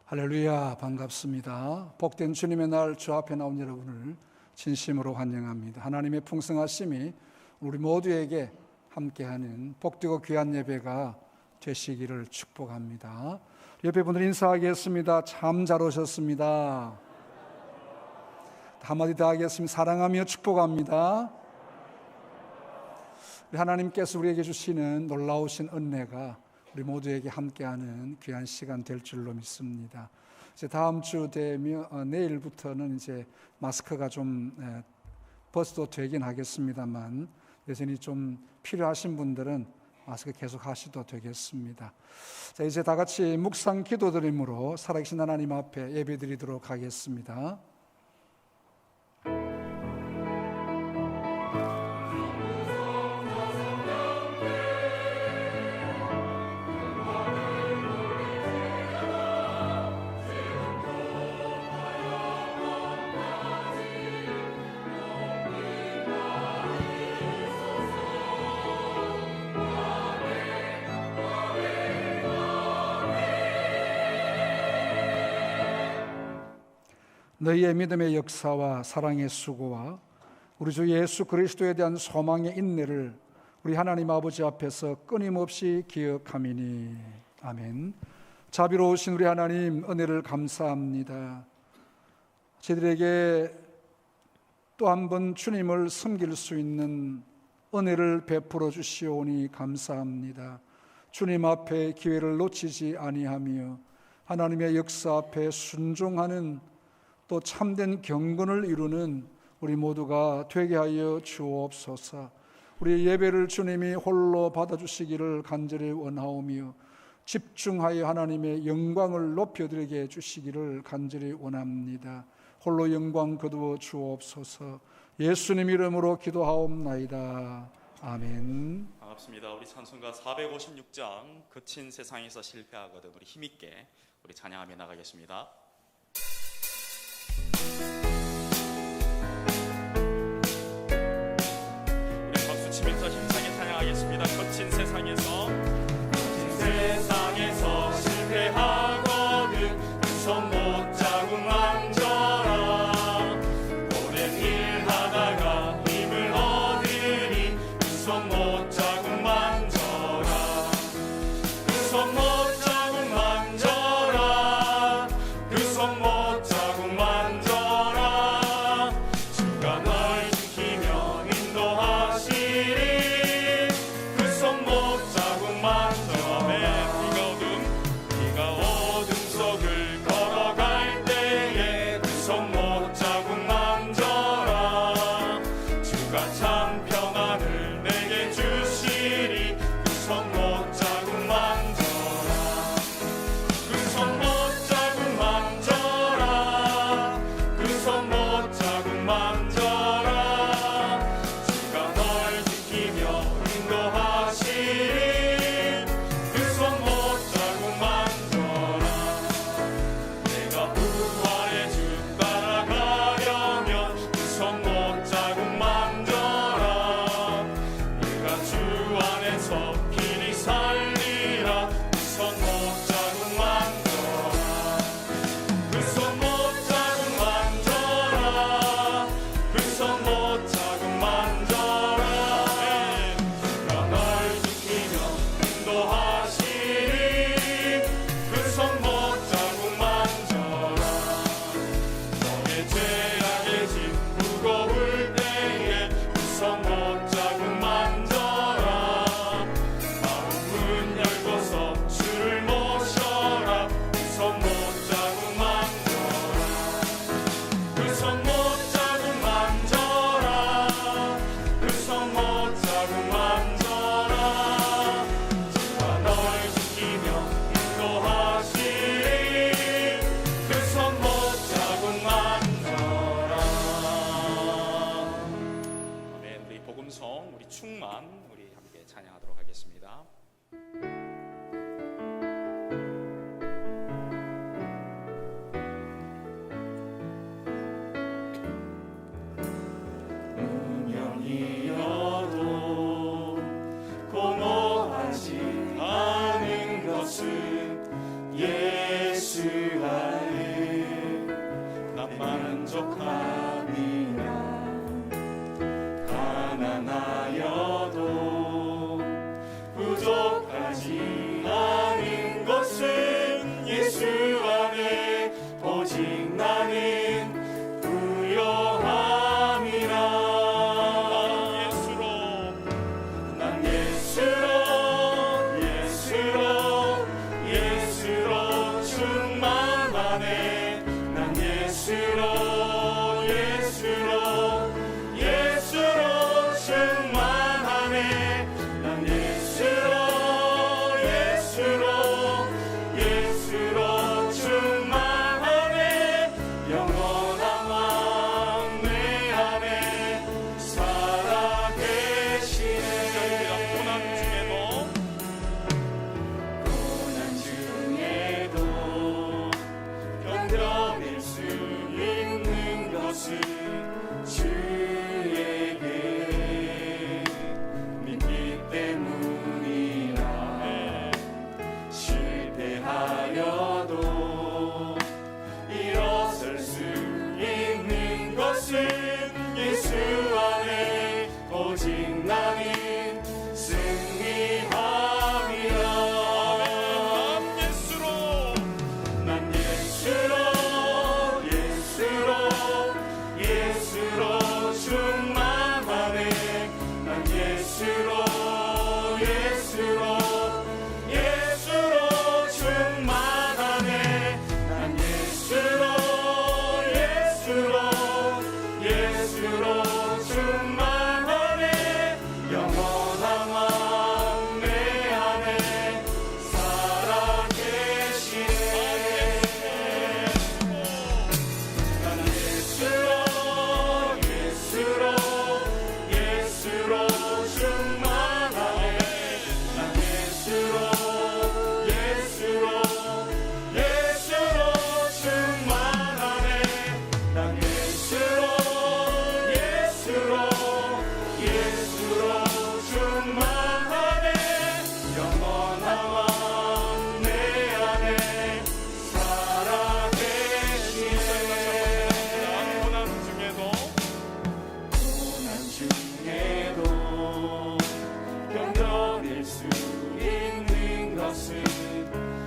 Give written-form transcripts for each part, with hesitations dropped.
할렐루야, 반갑습니다. 복된 주님의 날 주 앞에 나온 여러분을 진심으로 환영합니다. 하나님의 풍성하심이 우리 모두에게 함께하는 복되고 귀한 예배가 되시기를 축복합니다. 옆에 분들 인사하겠습니다. 참 잘 오셨습니다. 한마디 더 하겠습니다. 사랑하며 축복합니다. 하나님께서 우리에게 주시는 놀라우신 은혜가 우리 모두에게 함께하는 귀한 시간 될 줄로 믿습니다. 이제 다음 주 되면 내일부터는 이제 마스크가 좀 벗어도 되긴 하겠습니다만 여전히 좀 필요하신 분들은 마스크 계속 하셔도 되겠습니다. 자, 이제 다 같이 묵상 기도드림으로 살아계신 하나님 앞에 예배드리도록 하겠습니다. 너희의 믿음의 역사와 사랑의 수고와 우리 주 예수 그리스도에 대한 소망의 인내를 우리 하나님 아버지 앞에서 끊임없이 기억하미니. 아멘. 자비로우신 우리 하나님, 은혜를 감사합니다. 저희들에게 또 한 번 주님을 섬길 수 있는 은혜를 베풀어 주시오니 감사합니다. 주님 앞에 기회를 놓치지 아니하며 하나님의 역사 앞에 순종하는 또 참된 경건을 이루는 우리 모두가 되게 하여 주옵소서. 우리 예배를 주님이 홀로 받아주시기를 간절히 원하오며 집중하여 하나님의 영광을 높여드리게 해주시기를 간절히 원합니다. 홀로 영광 거두어 주옵소서. 예수님 이름으로 기도하옵나이다. 아멘. 반갑습니다. 우리 찬송가 456장 거친 세상에서 실패하거든 우리 힘있게 우리 찬양하며 나가겠습니다. 우리 박수 치면서 힘차게 찬양하겠습니다. 거친 세상에서 실패하거든 그 손 못 자국 만져라. 오랜 일 하다가 힘을 얻으니 그 손 못 자국 만져라. 그 손 못 자국 만져라. 그 손 못 자국 만져라. 주가 널 지키며 인도하시리. 그 손 못 자국 만져라. 예수 안에 난 만족함이라. 가난하여도 부족하지 않은 것은 예수 안에 오직 나는 부요함이라. 난 예수로 충만하네. 난 예수로 충만하네. 난 예수로 충만하네. 영원한 왕 내 안에 살아계시네. 고난 중에도 견뎌낼 수 있는 것은 주에게 믿기 때문이라. 실패하여도 일어설 수 있는 것은 예수 안에 오직 나는 승리함이라. 난 예수로 충만하네. 난 예수로 충만하네. 난 예수로 충만하네. 영원한 왕 내 안에 살아계시네. 난 예수로 충만하네. 난 예수로 충만하네. 난 예수로 충만하네. 영원한 왕 내 안에 살아계시네. 고난 중에도 견뎌낼 수 있는 것은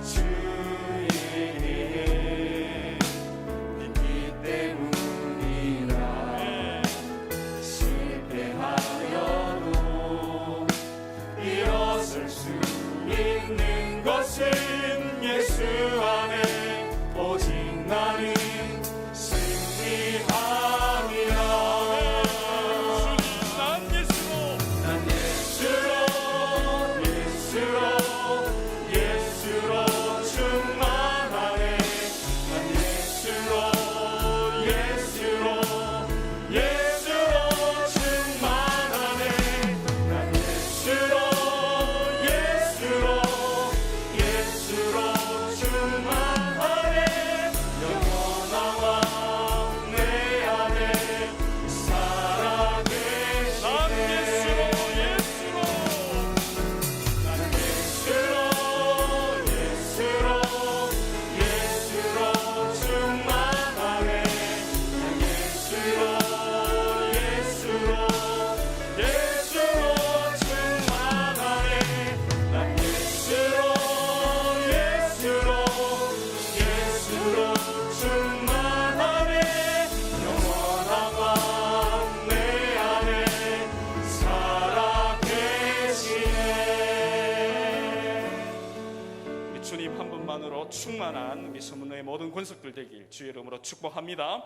주에게 믿기 때문이라. 실패하여도 일어설 수 있는 것은 예수 안에 오직 나는 승리함이라. 난 예수로 충만하네. 난 예수로 충만하네. 난 예수로 충만하네. 영원한 왕 내 안에 살아계시네. 난 예수로 충만하네. 난 예수로 충만하네. 난 예수로 충만하네. 영원한 왕 내 안에 살아계시네. 우리 주님 한 분만으로 충만한 우리 서문의 모든 권속들 되길 주의 이름으로 축복합니다.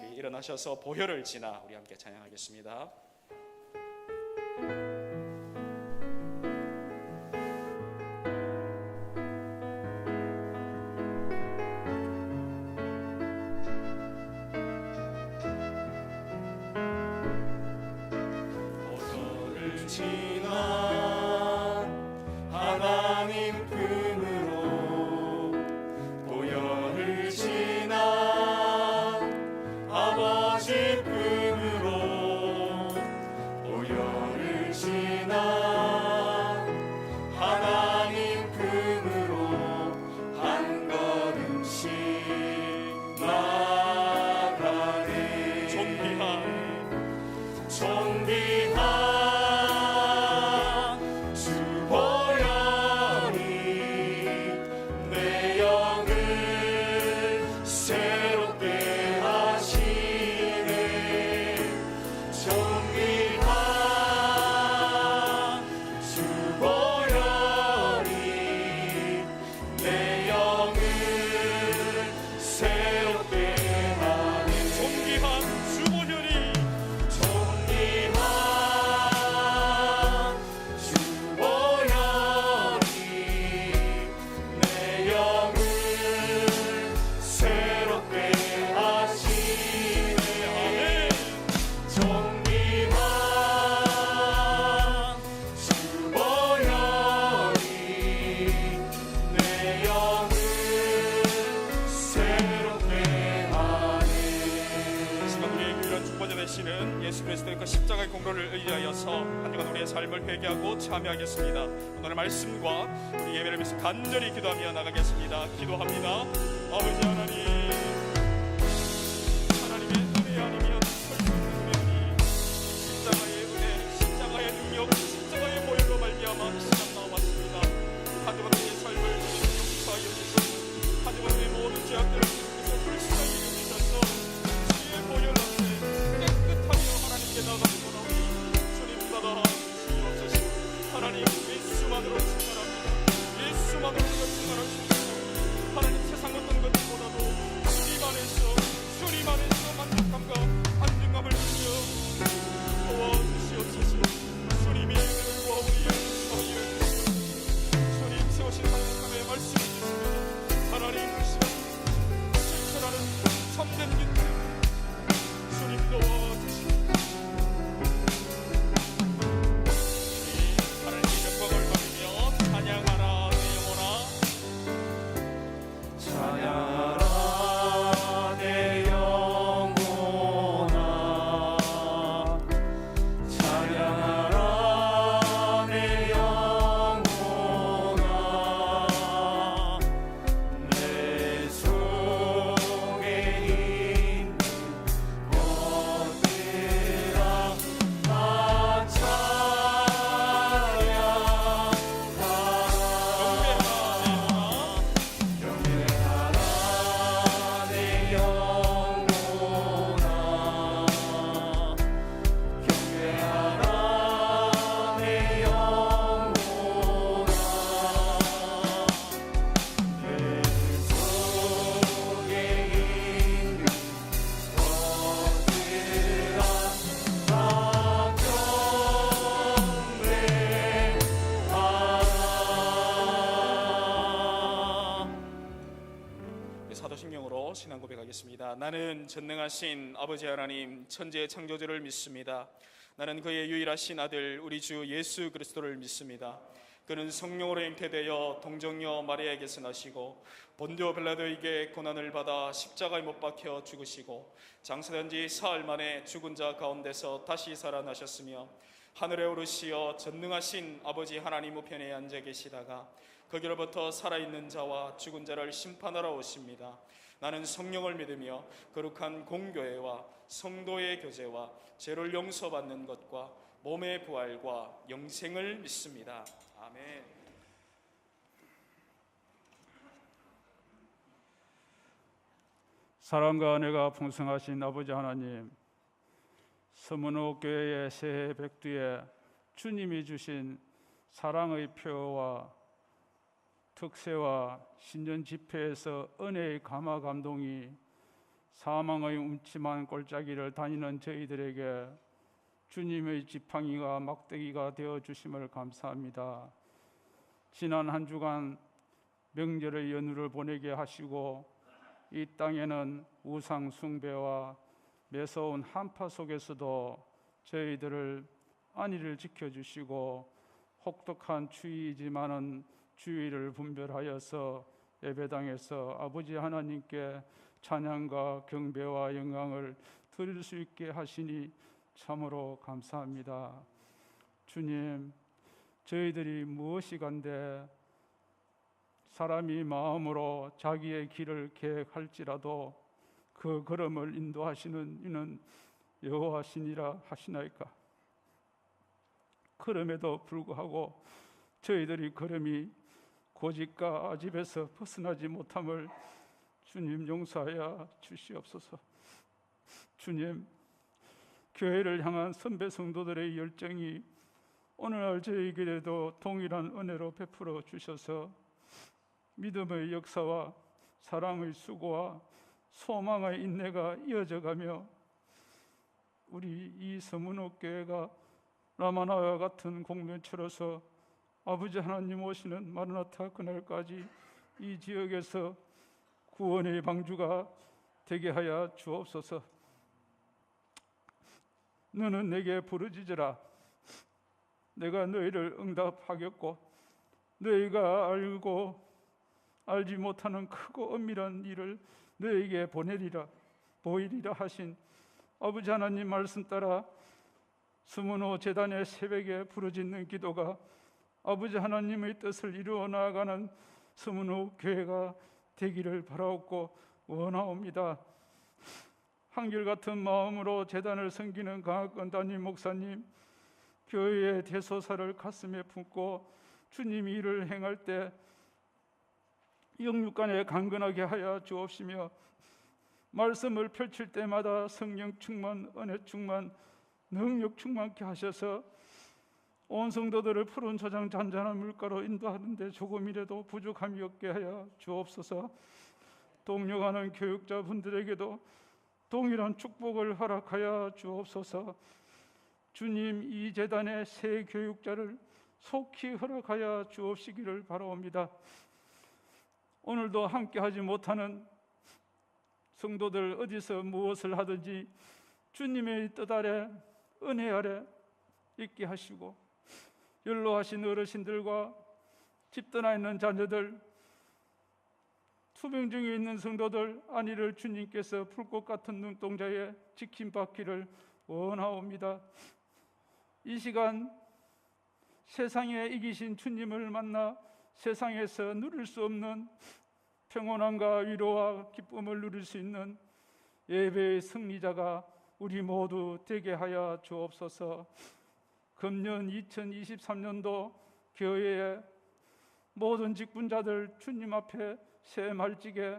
우리 일어나셔서 보혈을 지나 우리 함께 찬양하겠습니다. 보혈을 지나 하나님 품으로, 보혈을 지나 아버지 품으로 예수 그리스도의 그 십자가의 공로를 의지하여서 한 주간 우리의 삶을 회개하고 참여하겠습니다. 오늘의 말씀과 우리 예배를 위해서 간절히 기도하며 나가겠습니다. 기도합니다. 아버지 하나님, 하나님의 은혜 아니면 설명의 은혜니 십자가의 은혜, 십자가의 능력, 십자가의 보혈로 말미암아 이 시간 나와봤습니다. 한 주간 우리의 삶을 용서하여 주시고 한 주간 우리의 모든 죄악들을 주께서 불쌍히 여기셔서 주의 보혈 앞에 깨끗하며 하나님께 나가는 거라오니 주님 받아 주시옵소서. 하나님 예수만으로 충만합니다. 예수만으로 우리가 충만할 수 있습니다. 하나님 세상 어떤 것보다도 주님 안에서 만족감과 안정감을 누려 도와주시옵소서. 주님이 은혜를 구하오니 용서하여 주시옵소서. 주님 세우신 하나님의 말씀이 있습니다. 하나님 그 시간 실천하는 참된 믿음 주님 도와주시옵소서. 하나님의 영광을 돌리며 찬양하라 내 영혼아, 찬양하라 내 영혼아, 찬양하라 내 영혼아, 내 속에 있는 것들아 다 찬양하라. 경배하라 내 영혼아, 경배하라 내 영혼아, 내 속에 있는 것들아 다 경배하라. 사도신경으로 신앙 고백하겠습니다. 나는 전능하신 아버지 하나님 천지의 창조주를 믿습니다. 나는 그의 유일하신 아들 우리 주 예수 그리스도를 믿습니다. 그는 성령으로 잉태되어 동정녀 마리아에게서 나시고 본디오 빌라도에게 고난을 받아 십자가에 못 박혀 죽으시고 장사된 지 사흘 만에 죽은 자 가운데서 다시 살아나셨으며 하늘에 오르시어 전능하신 아버지 하나님 우편에 앉아 계시다가 거기로부터 살아있는 자와 죽은 자를 심판하러 오십니다. 나는 성령을 믿으며 거룩한 공교회와 성도의 교제와 죄를 용서받는 것과 몸의 부활과 영생을 믿습니다. 아멘. 사랑과 은혜가 풍성하신 아버지 하나님, 서문호 교회의 새해 백두에 주님이 주신 사랑의 표와 특세와 신년 집회에서 은혜의 감화 감동이 사망의 음침한 골짜기를 다니는 저희들에게 주님의 지팡이가 막대기가 되어 주심을 감사합니다. 지난 한 주간 명절의 연휴를 보내게 하시고 이 땅에는 우상 숭배와 매서운 한파 속에서도 저희들을 안위를 지켜주시고 혹독한 추위이지만은 주의를 분별하여서 예배당에서 아버지 하나님께 찬양과 경배와 영광을 드릴 수 있게 하시니 참으로 감사합니다. 주님, 저희들이 무엇이 간데 사람이 마음으로 자기의 길을 계획할지라도 그 걸음을 인도하시는 이는 여호와시니라 하시나이까. 그럼에도 불구하고 저희들이 걸음이 고집과 아집에서 벗어나지 못함을 주님 용서하여 주시옵소서. 주님, 교회를 향한 선배 성도들의 열정이 오늘날 저희에게도 동일한 은혜로 베풀어 주셔서 믿음의 역사와 사랑의 수고와 소망의 인내가 이어져가며 우리 이 서문호 교회가 라마나와 같은 공동체로서 아버지 하나님 오시는 마르나타 그날까지 이 지역에서 구원의 방주가 되게 하여 주옵소서. 너는 내게 부르짖으라. 내가 너희를 응답하겠고 너희가 알고 알지 못하는 크고 엄밀한 일을 너희에게 보이리라 하신 아버지 하나님 말씀 따라 수문호 재단의 새벽에 부르짖는 기도가 아버지 하나님의 뜻을 이루어 나아가는 수문호 교회가 되기를 바라옵고 원하옵니다. 한결같은 마음으로 재단을 섬기는 강학권 담임 목사님, 교회의 대소사를 가슴에 품고 주님이 일을 행할 때 영육간에 강건하게 하여 주옵시며, 말씀을 펼칠 때마다 성령 충만, 은혜 충만, 능력 충만케 하셔서 온 성도들을 푸른 저장 잔잔한 물가로 인도하는데 조금이라도 부족함이 없게 하여 주옵소서. 동력하는 교육자분들에게도 동일한 축복을 허락하여 주옵소서. 주님, 이 재단의 새 교육자를 속히 허락하여 주옵시기를 바라옵니다. 오늘도 함께하지 못하는 성도들 어디서 무엇을 하든지 주님의 뜻 아래, 은혜 아래 있게 하시고, 연로하신 어르신들과 집 떠나 있는 자녀들, 투병 중에 있는 성도들 안위를 주님께서 풀꽃 같은 눈동자에 지킴받기를 원하옵니다. 이 시간 세상에 이기신 주님을 만나 세상에서 누릴 수 없는 평온함과 위로와 기쁨을 누릴 수 있는 예배의 승리자가 우리 모두 되게 하여 주옵소서. 금년 2023년도 교회의 모든 직분자들 주님 앞에 새 말직에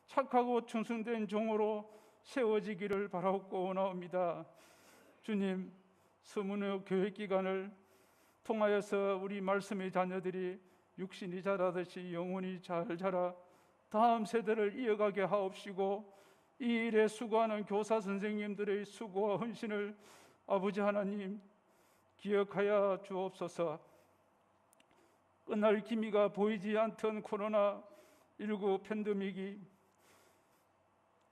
착하고 충성된 종으로 세워지기를 바라옵고 원하옵니다. 주님, 수문호 교회 기간을 통하여서 우리 말씀의 자녀들이 육신이 자라듯이 영혼이 잘 자라 다음 세대를 이어가게 하옵시고, 이 일에 수고하는 교사 선생님들의 수고와 헌신을 아버지 하나님 기억하여 주옵소서. 끝날 기미가 보이지 않던 코로나19 팬데믹이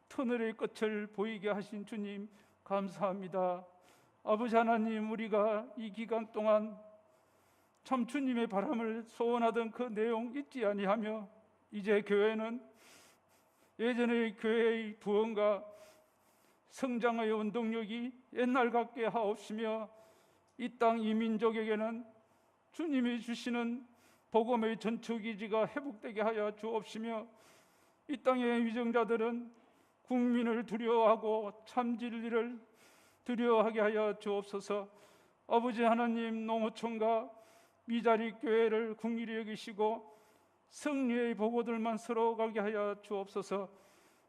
터널의 끝을 보이게 하신 주님 감사합니다. 아버지 하나님, 우리가 이 기간 동안 참 주님의 바람을 소원하던 그 내용 잊지 아니하며, 이제 교회는 예전의 교회의 부흥과 성장의 원동력이 옛날 같게 하옵시며, 이 땅 이민족에게는 주님이 주시는 복음의 전초기지가 회복되게 하여 주옵시며, 이 땅의 위정자들은 국민을 두려워하고 참 진리를 두려워하게 하여 주옵소서. 아버지 하나님, 농어촌과 미자리 교회를 긍휼히 여기시고 승리의 보고들만 서로 가게 하여 주옵소서.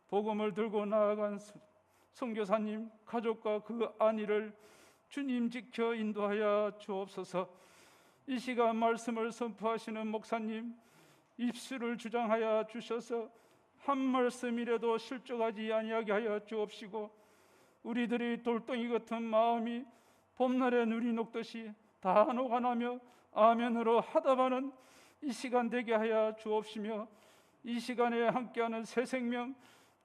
복음을 들고 나아간 선교사님 가족과 그 안위를 주님 지켜 인도하여 주옵소서. 이 시간 말씀을 선포하시는 목사님 입술을 주장하여 주셔서 한 말씀이라도 실족하지 아니하게 하여 주옵시고, 우리들이 돌덩이 같은 마음이 봄날에 누리 녹듯이 다 녹아나며 아멘으로 하답하는 이 시간 되게 하여 주옵시며, 이 시간에 함께하는 새 생명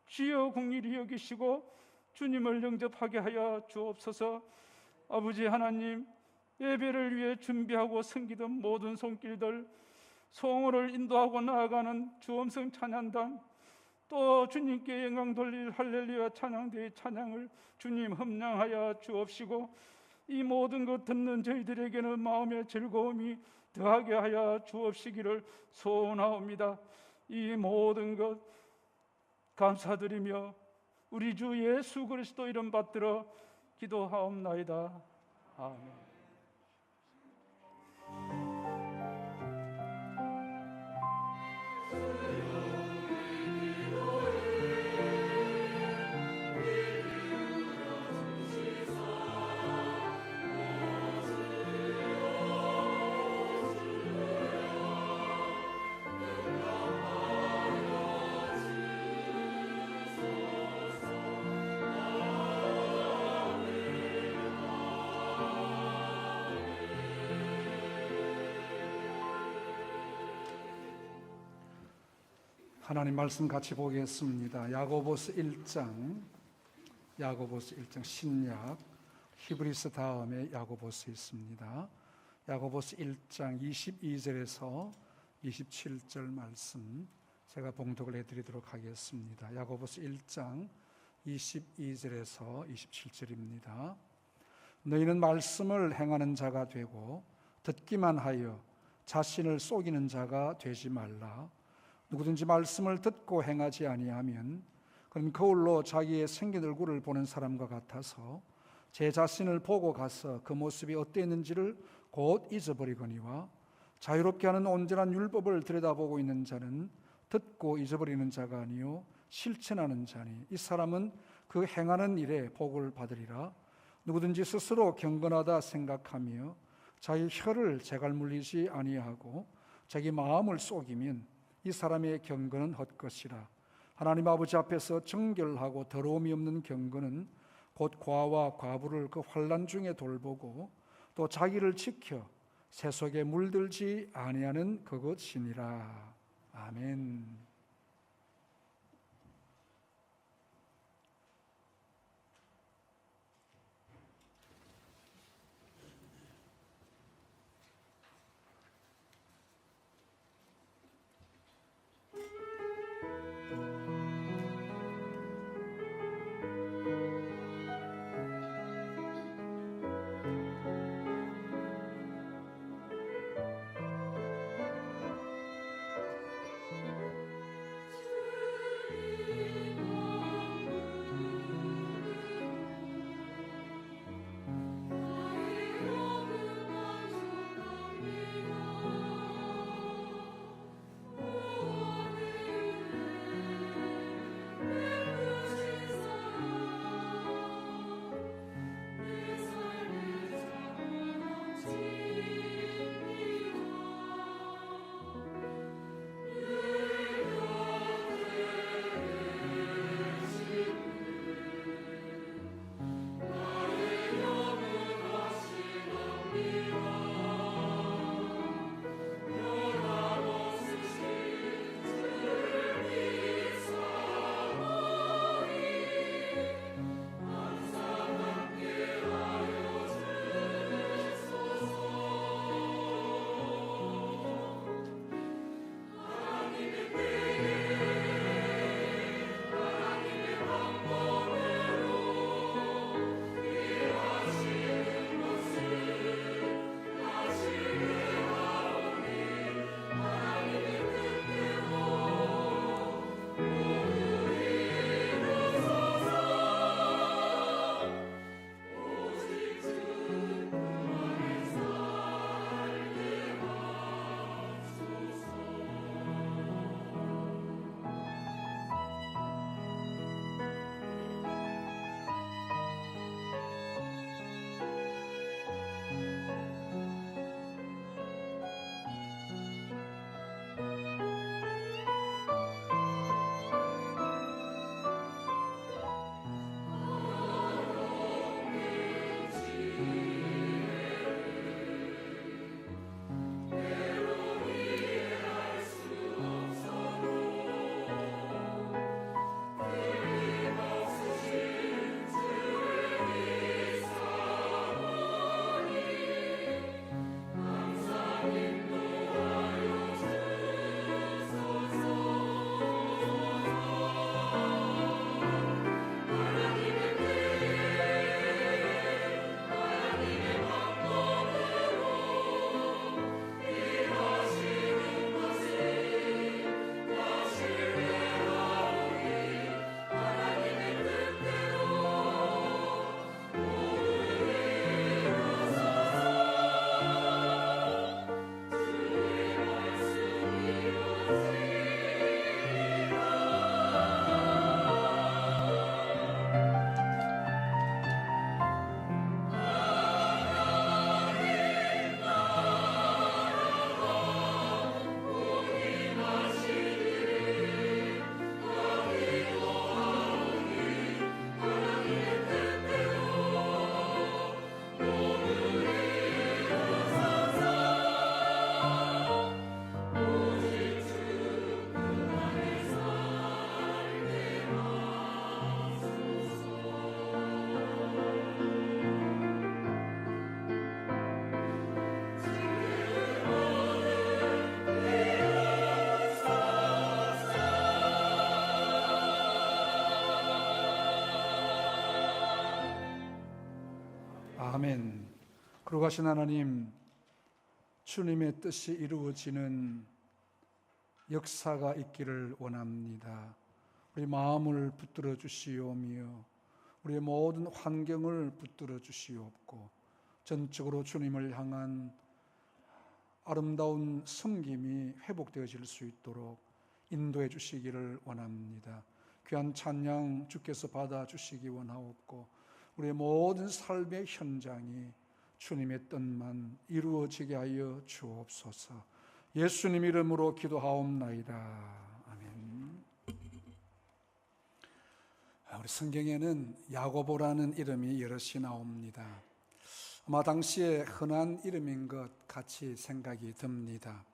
주여 긍휼히 여기시고 주님을 영접하게 하여 주옵소서. 아버지 하나님, 예배를 위해 준비하고 섬기던 모든 손길들, 성호를 인도하고 나아가는 주엄성 찬양단, 또 주님께 영광 돌릴 할렐루야 찬양대의 찬양을 주님 흠량하여 주옵시고, 이 모든 것 듣는 저희들에게는 마음의 즐거움이 더하게 하여 주옵시기를 소원하옵니다. 이 모든 것 감사드리며 우리 주 예수 그리스도 이름 받들어 기도하옵나이다. 아멘. 하나님 말씀 같이 보겠습니다. 야고보스 1장 신약, 히브리서 다음에 야고보스 있습니다. 야고보스 1장 22절에서 27절 말씀 제가 봉독을 해드리도록 하겠습니다. 야고보스 1장 22절에서 27절입니다. 너희는 말씀을 행하는 자가 되고 듣기만 하여 자신을 속이는 자가 되지 말라. 누구든지 말씀을 듣고 행하지 아니하면 그는 거울로 자기의 생긴 얼굴을 보는 사람과 같아서 제 자신을 보고 가서 그 모습이 어땠는지를 곧 잊어버리거니와, 자유롭게 하는 온전한 율법을 들여다보고 있는 자는 듣고 잊어버리는 자가 아니요 실천하는 자니 이 사람은 그 행하는 일에 복을 받으리라. 누구든지 스스로 경건하다 생각하며 자기 혀를 제갈 물리지 아니하고 자기 마음을 속이면 이 사람의 경건은 헛것이라. 하나님 아버지 앞에서 정결하고 더러움이 없는 경건은 곧 과와 과부를 그 환난 중에 돌보고 또 자기를 지켜 새 속에 물들지 아니하는 그것이니라. 아멘. 아멘. 거룩하신 하나님, 주님의 뜻이 이루어지는 역사가 있기를 원합니다. 우리 마음을 붙들어 주시오며 우리의 모든 환경을 붙들어 주시옵고 전적으로 주님을 향한 아름다운 섬김이 회복되어질 수 있도록 인도해 주시기를 원합니다. 귀한 찬양 주께서 받아주시기 원하옵고 우리의 모든 삶의 현장이 주님의 뜻만 이루어지게 하여 주옵소서. 예수님 이름으로 기도하옵나이다. 아멘. 우리 성경에는 야고보라는 이름이 여럿이 나옵니다. 아마 당시에 흔한 이름인 것 같이 생각이 듭니다.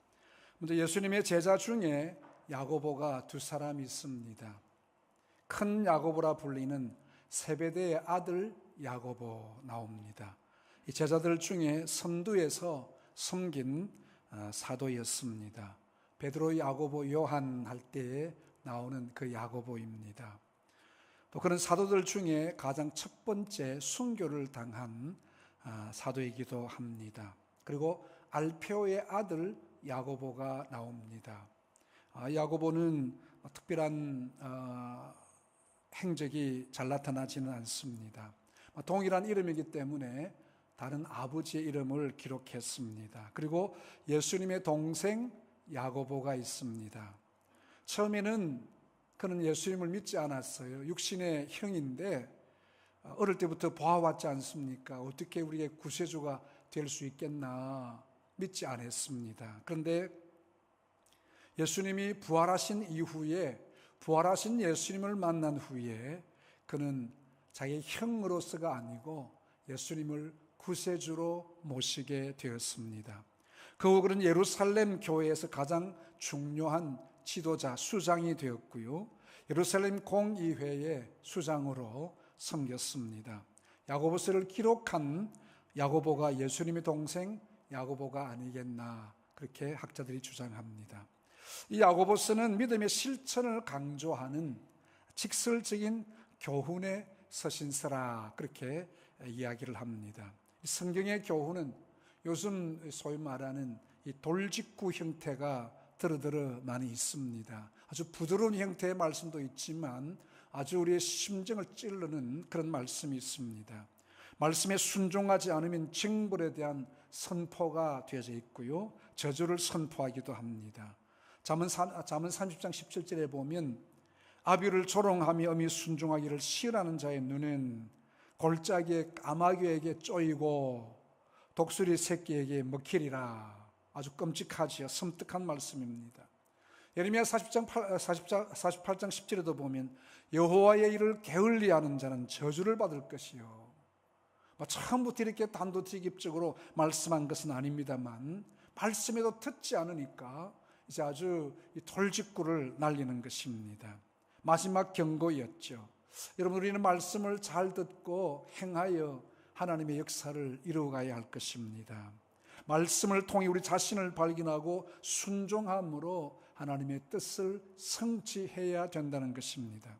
먼저 예수님의 제자 중에 야고보가 두 사람이 있습니다. 큰 야고보라 불리는 세베대의 아들 야고보 나옵니다. 이 제자들 중에 선두에서 섬긴 사도였습니다. 베드로, 야고보, 요한 할 때에 나오는 그 야고보입니다. 또 그런 사도들 중에 가장 첫 번째 순교를 당한 사도이기도 합니다. 그리고 알페오의 아들 야고보가 나옵니다. 야고보는 특별한 행적이 잘 나타나지는 않습니다. 동일한 이름이기 때문에 다른 아버지의 이름을 기록했습니다. 그리고 예수님의 동생 야고보가 있습니다. 처음에는 그는 예수님을 믿지 않았어요. 육신의 형인데 어릴 때부터 보아왔지 않습니까? 어떻게 우리의 구세주가 될 수 있겠나 믿지 않았습니다. 그런데 예수님이 부활하신 이후에 부활하신 예수님을 만난 후에 그는 자기의 형으로서가 아니고 예수님을 구세주로 모시게 되었습니다. 그 후 그는 예루살렘 교회에서 가장 중요한 지도자, 수장이 되었고요. 예루살렘 공의회의 수장으로 섬겼습니다. 야고보서를 기록한 야고보가 예수님의 동생 야고보가 아니겠나 그렇게 학자들이 주장합니다. 이 야고보서는 믿음의 실천을 강조하는 직설적인 교훈의 서신서라 그렇게 이야기를 합니다. 성경의 교훈은 요즘 소위 말하는 이 돌직구 형태가 드러드러 많이 있습니다. 아주 부드러운 형태의 말씀도 있지만 아주 우리의 심정을 찌르는 그런 말씀이 있습니다. 말씀에 순종하지 않으면 징벌에 대한 선포가 되어져 있고요. 저주를 선포하기도 합니다. 잠언 30장 17절에 보면 아비를 조롱하며 엄히 순종하기를 시원하는 자의 눈은 골짜기에 까마귀에게 쪼이고 독수리 새끼에게 먹히리라. 아주 끔찍하지요. 섬뜩한 말씀입니다. 예레미야 48장 10절에도 보면 여호와의 일을 게을리하는 자는 저주를 받을 것이요. 처음부터 이렇게 단도직입적으로 말씀한 것은 아닙니다만 말씀에도 듣지 않으니까 이제 아주 돌직구를 날리는 것입니다. 마지막 경고였죠. 여러분, 우리는 말씀을 잘 듣고 행하여 하나님의 역사를 이루어가야 할 것입니다. 말씀을 통해 우리 자신을 발견하고 순종함으로 하나님의 뜻을 성취해야 된다는 것입니다.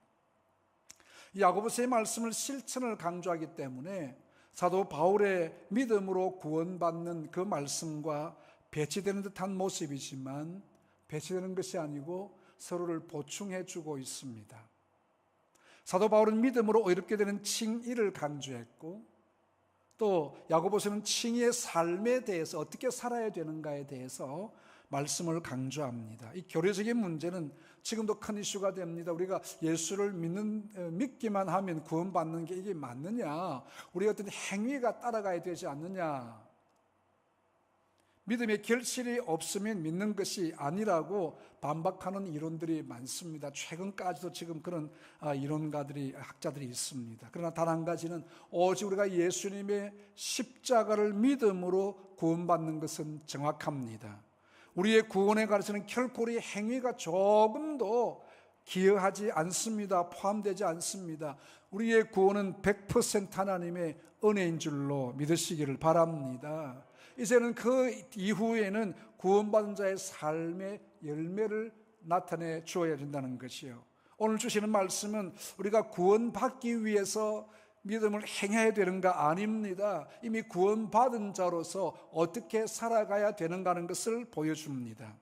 야고보서의 말씀을 실천을 강조하기 때문에 사도 바울의 믿음으로 구원받는 그 말씀과 배치되는 듯한 모습이지만 배치되는 것이 아니고 서로를 보충해 주고 있습니다. 사도 바울은 믿음으로 의롭게 되는 칭의를 강조했고 또 야고보서는 칭의의 삶에 대해서 어떻게 살아야 되는가에 대해서 말씀을 강조합니다. 이 교리적인 문제는 지금도 큰 이슈가 됩니다. 우리가 예수를 믿기만 하면 구원받는 게 이게 맞느냐? 우리 어떤 행위가 따라가야 되지 않느냐? 믿음의 결실이 없으면 믿는 것이 아니라고 반박하는 이론들이 많습니다. 최근까지도 지금 그런 이론가들이, 학자들이 있습니다. 그러나 단 한 가지는 오직 우리가 예수님의 십자가를 믿음으로 구원받는 것은 정확합니다. 우리의 구원에 관해서는 결코 우리의 행위가 조금도 기여하지 않습니다. 포함되지 않습니다. 우리의 구원은 100% 하나님의 은혜인 줄로 믿으시기를 바랍니다. 이제는 그 이후에는 구원받은 자의 삶의 열매를 나타내 주어야 된다는 것이요. 오늘 주시는 말씀은 우리가 구원받기 위해서 믿음을 행해야 되는가? 아닙니다. 이미 구원받은 자로서 어떻게 살아가야 되는가 하는 것을 보여줍니다.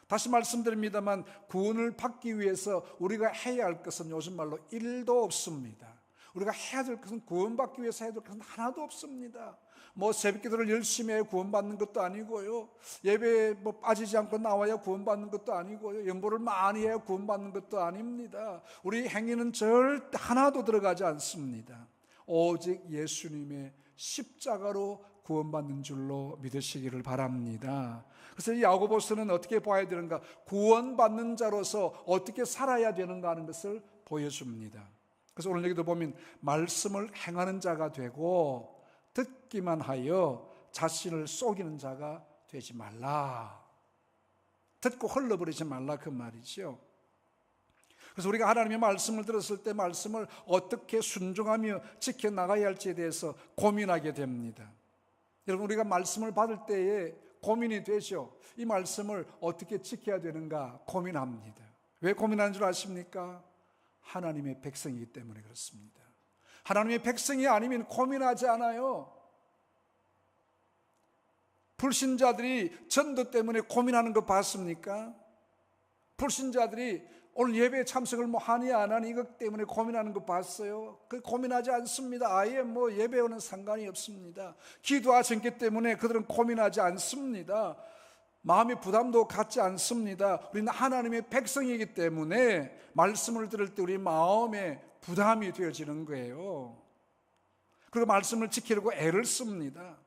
다시 말씀드립니다만 구원을 받기 위해서 우리가 해야 할 것은 요즘 말로 1도 없습니다. 우리가 해야 될 것은, 구원받기 위해서 해야 될 것은 하나도 없습니다. 뭐 새벽기도를 열심히 해 구원받는 것도 아니고요, 예배에 뭐 빠지지 않고 나와야 구원받는 것도 아니고요, 연보를 많이 해야 구원받는 것도 아닙니다. 우리 행위는 절대 하나도 들어가지 않습니다. 오직 예수님의 십자가로 구원받는 줄로 믿으시기를 바랍니다. 그래서 이 야고보서는 어떻게 봐야 되는가? 구원받는 자로서 어떻게 살아야 되는가 하는 것을 보여줍니다. 그래서 오늘 여기도 보면 말씀을 행하는 자가 되고 듣기만 하여 자신을 속이는 자가 되지 말라. 듣고 흘러버리지 말라, 그 말이죠. 그래서 우리가 하나님의 말씀을 들었을 때 말씀을 어떻게 순종하며 지켜나가야 할지에 대해서 고민하게 됩니다. 여러분, 우리가 말씀을 받을 때에 고민이 되죠. 이 말씀을 어떻게 지켜야 되는가 고민합니다. 왜 고민하는 줄 아십니까? 하나님의 백성이기 때문에 그렇습니다. 하나님의 백성이 아니면 고민하지 않아요. 불신자들이 전도 때문에 고민하는 거 봤습니까? 불신자들이 오늘 예배에 참석을 뭐 하니 안 하니 이것 때문에 고민하는 거 봤어요? 그 고민하지 않습니다. 아예 뭐 예배와는 상관이 없습니다. 기도와 전개 때문에 그들은 고민하지 않습니다. 마음의 부담도 갖지 않습니다. 우리는 하나님의 백성이기 때문에 말씀을 들을 때 우리 마음에 부담이 되어지는 거예요. 그리고 말씀을 지키려고 애를 씁니다.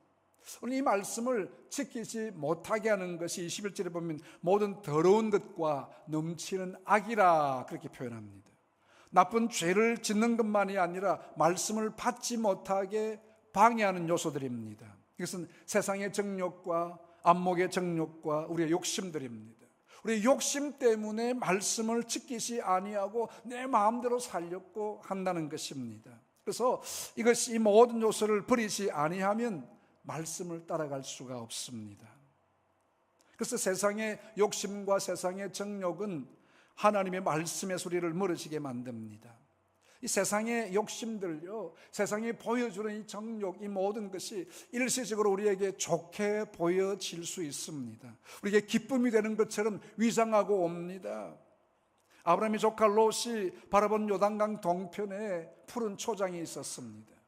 오늘 이 말씀을 지키지 못하게 하는 것이 21절에 보면 모든 더러운 것과 넘치는 악이라 그렇게 표현합니다. 나쁜 죄를 짓는 것만이 아니라 말씀을 받지 못하게 방해하는 요소들입니다. 이것은 세상의 정욕과 안목의 정욕과 우리의 욕심들입니다. 우리 욕심 때문에 말씀을 지키지 아니하고 내 마음대로 살려고 한다는 것입니다. 그래서 이것이 이 모든 요소를 버리지 아니하면 말씀을 따라갈 수가 없습니다. 그래서 세상의 욕심과 세상의 정욕은 하나님의 말씀의 소리를 멀어지게 만듭니다. 이 세상의 욕심들요, 세상이 보여주는 이 정욕, 이 모든 것이 일시적으로 우리에게 좋게 보여질 수 있습니다. 우리에게 기쁨이 되는 것처럼 위장하고 옵니다. 아브라함의 조카 롯이 바라본 요단강 동편에 푸른 초장이 있었습니다.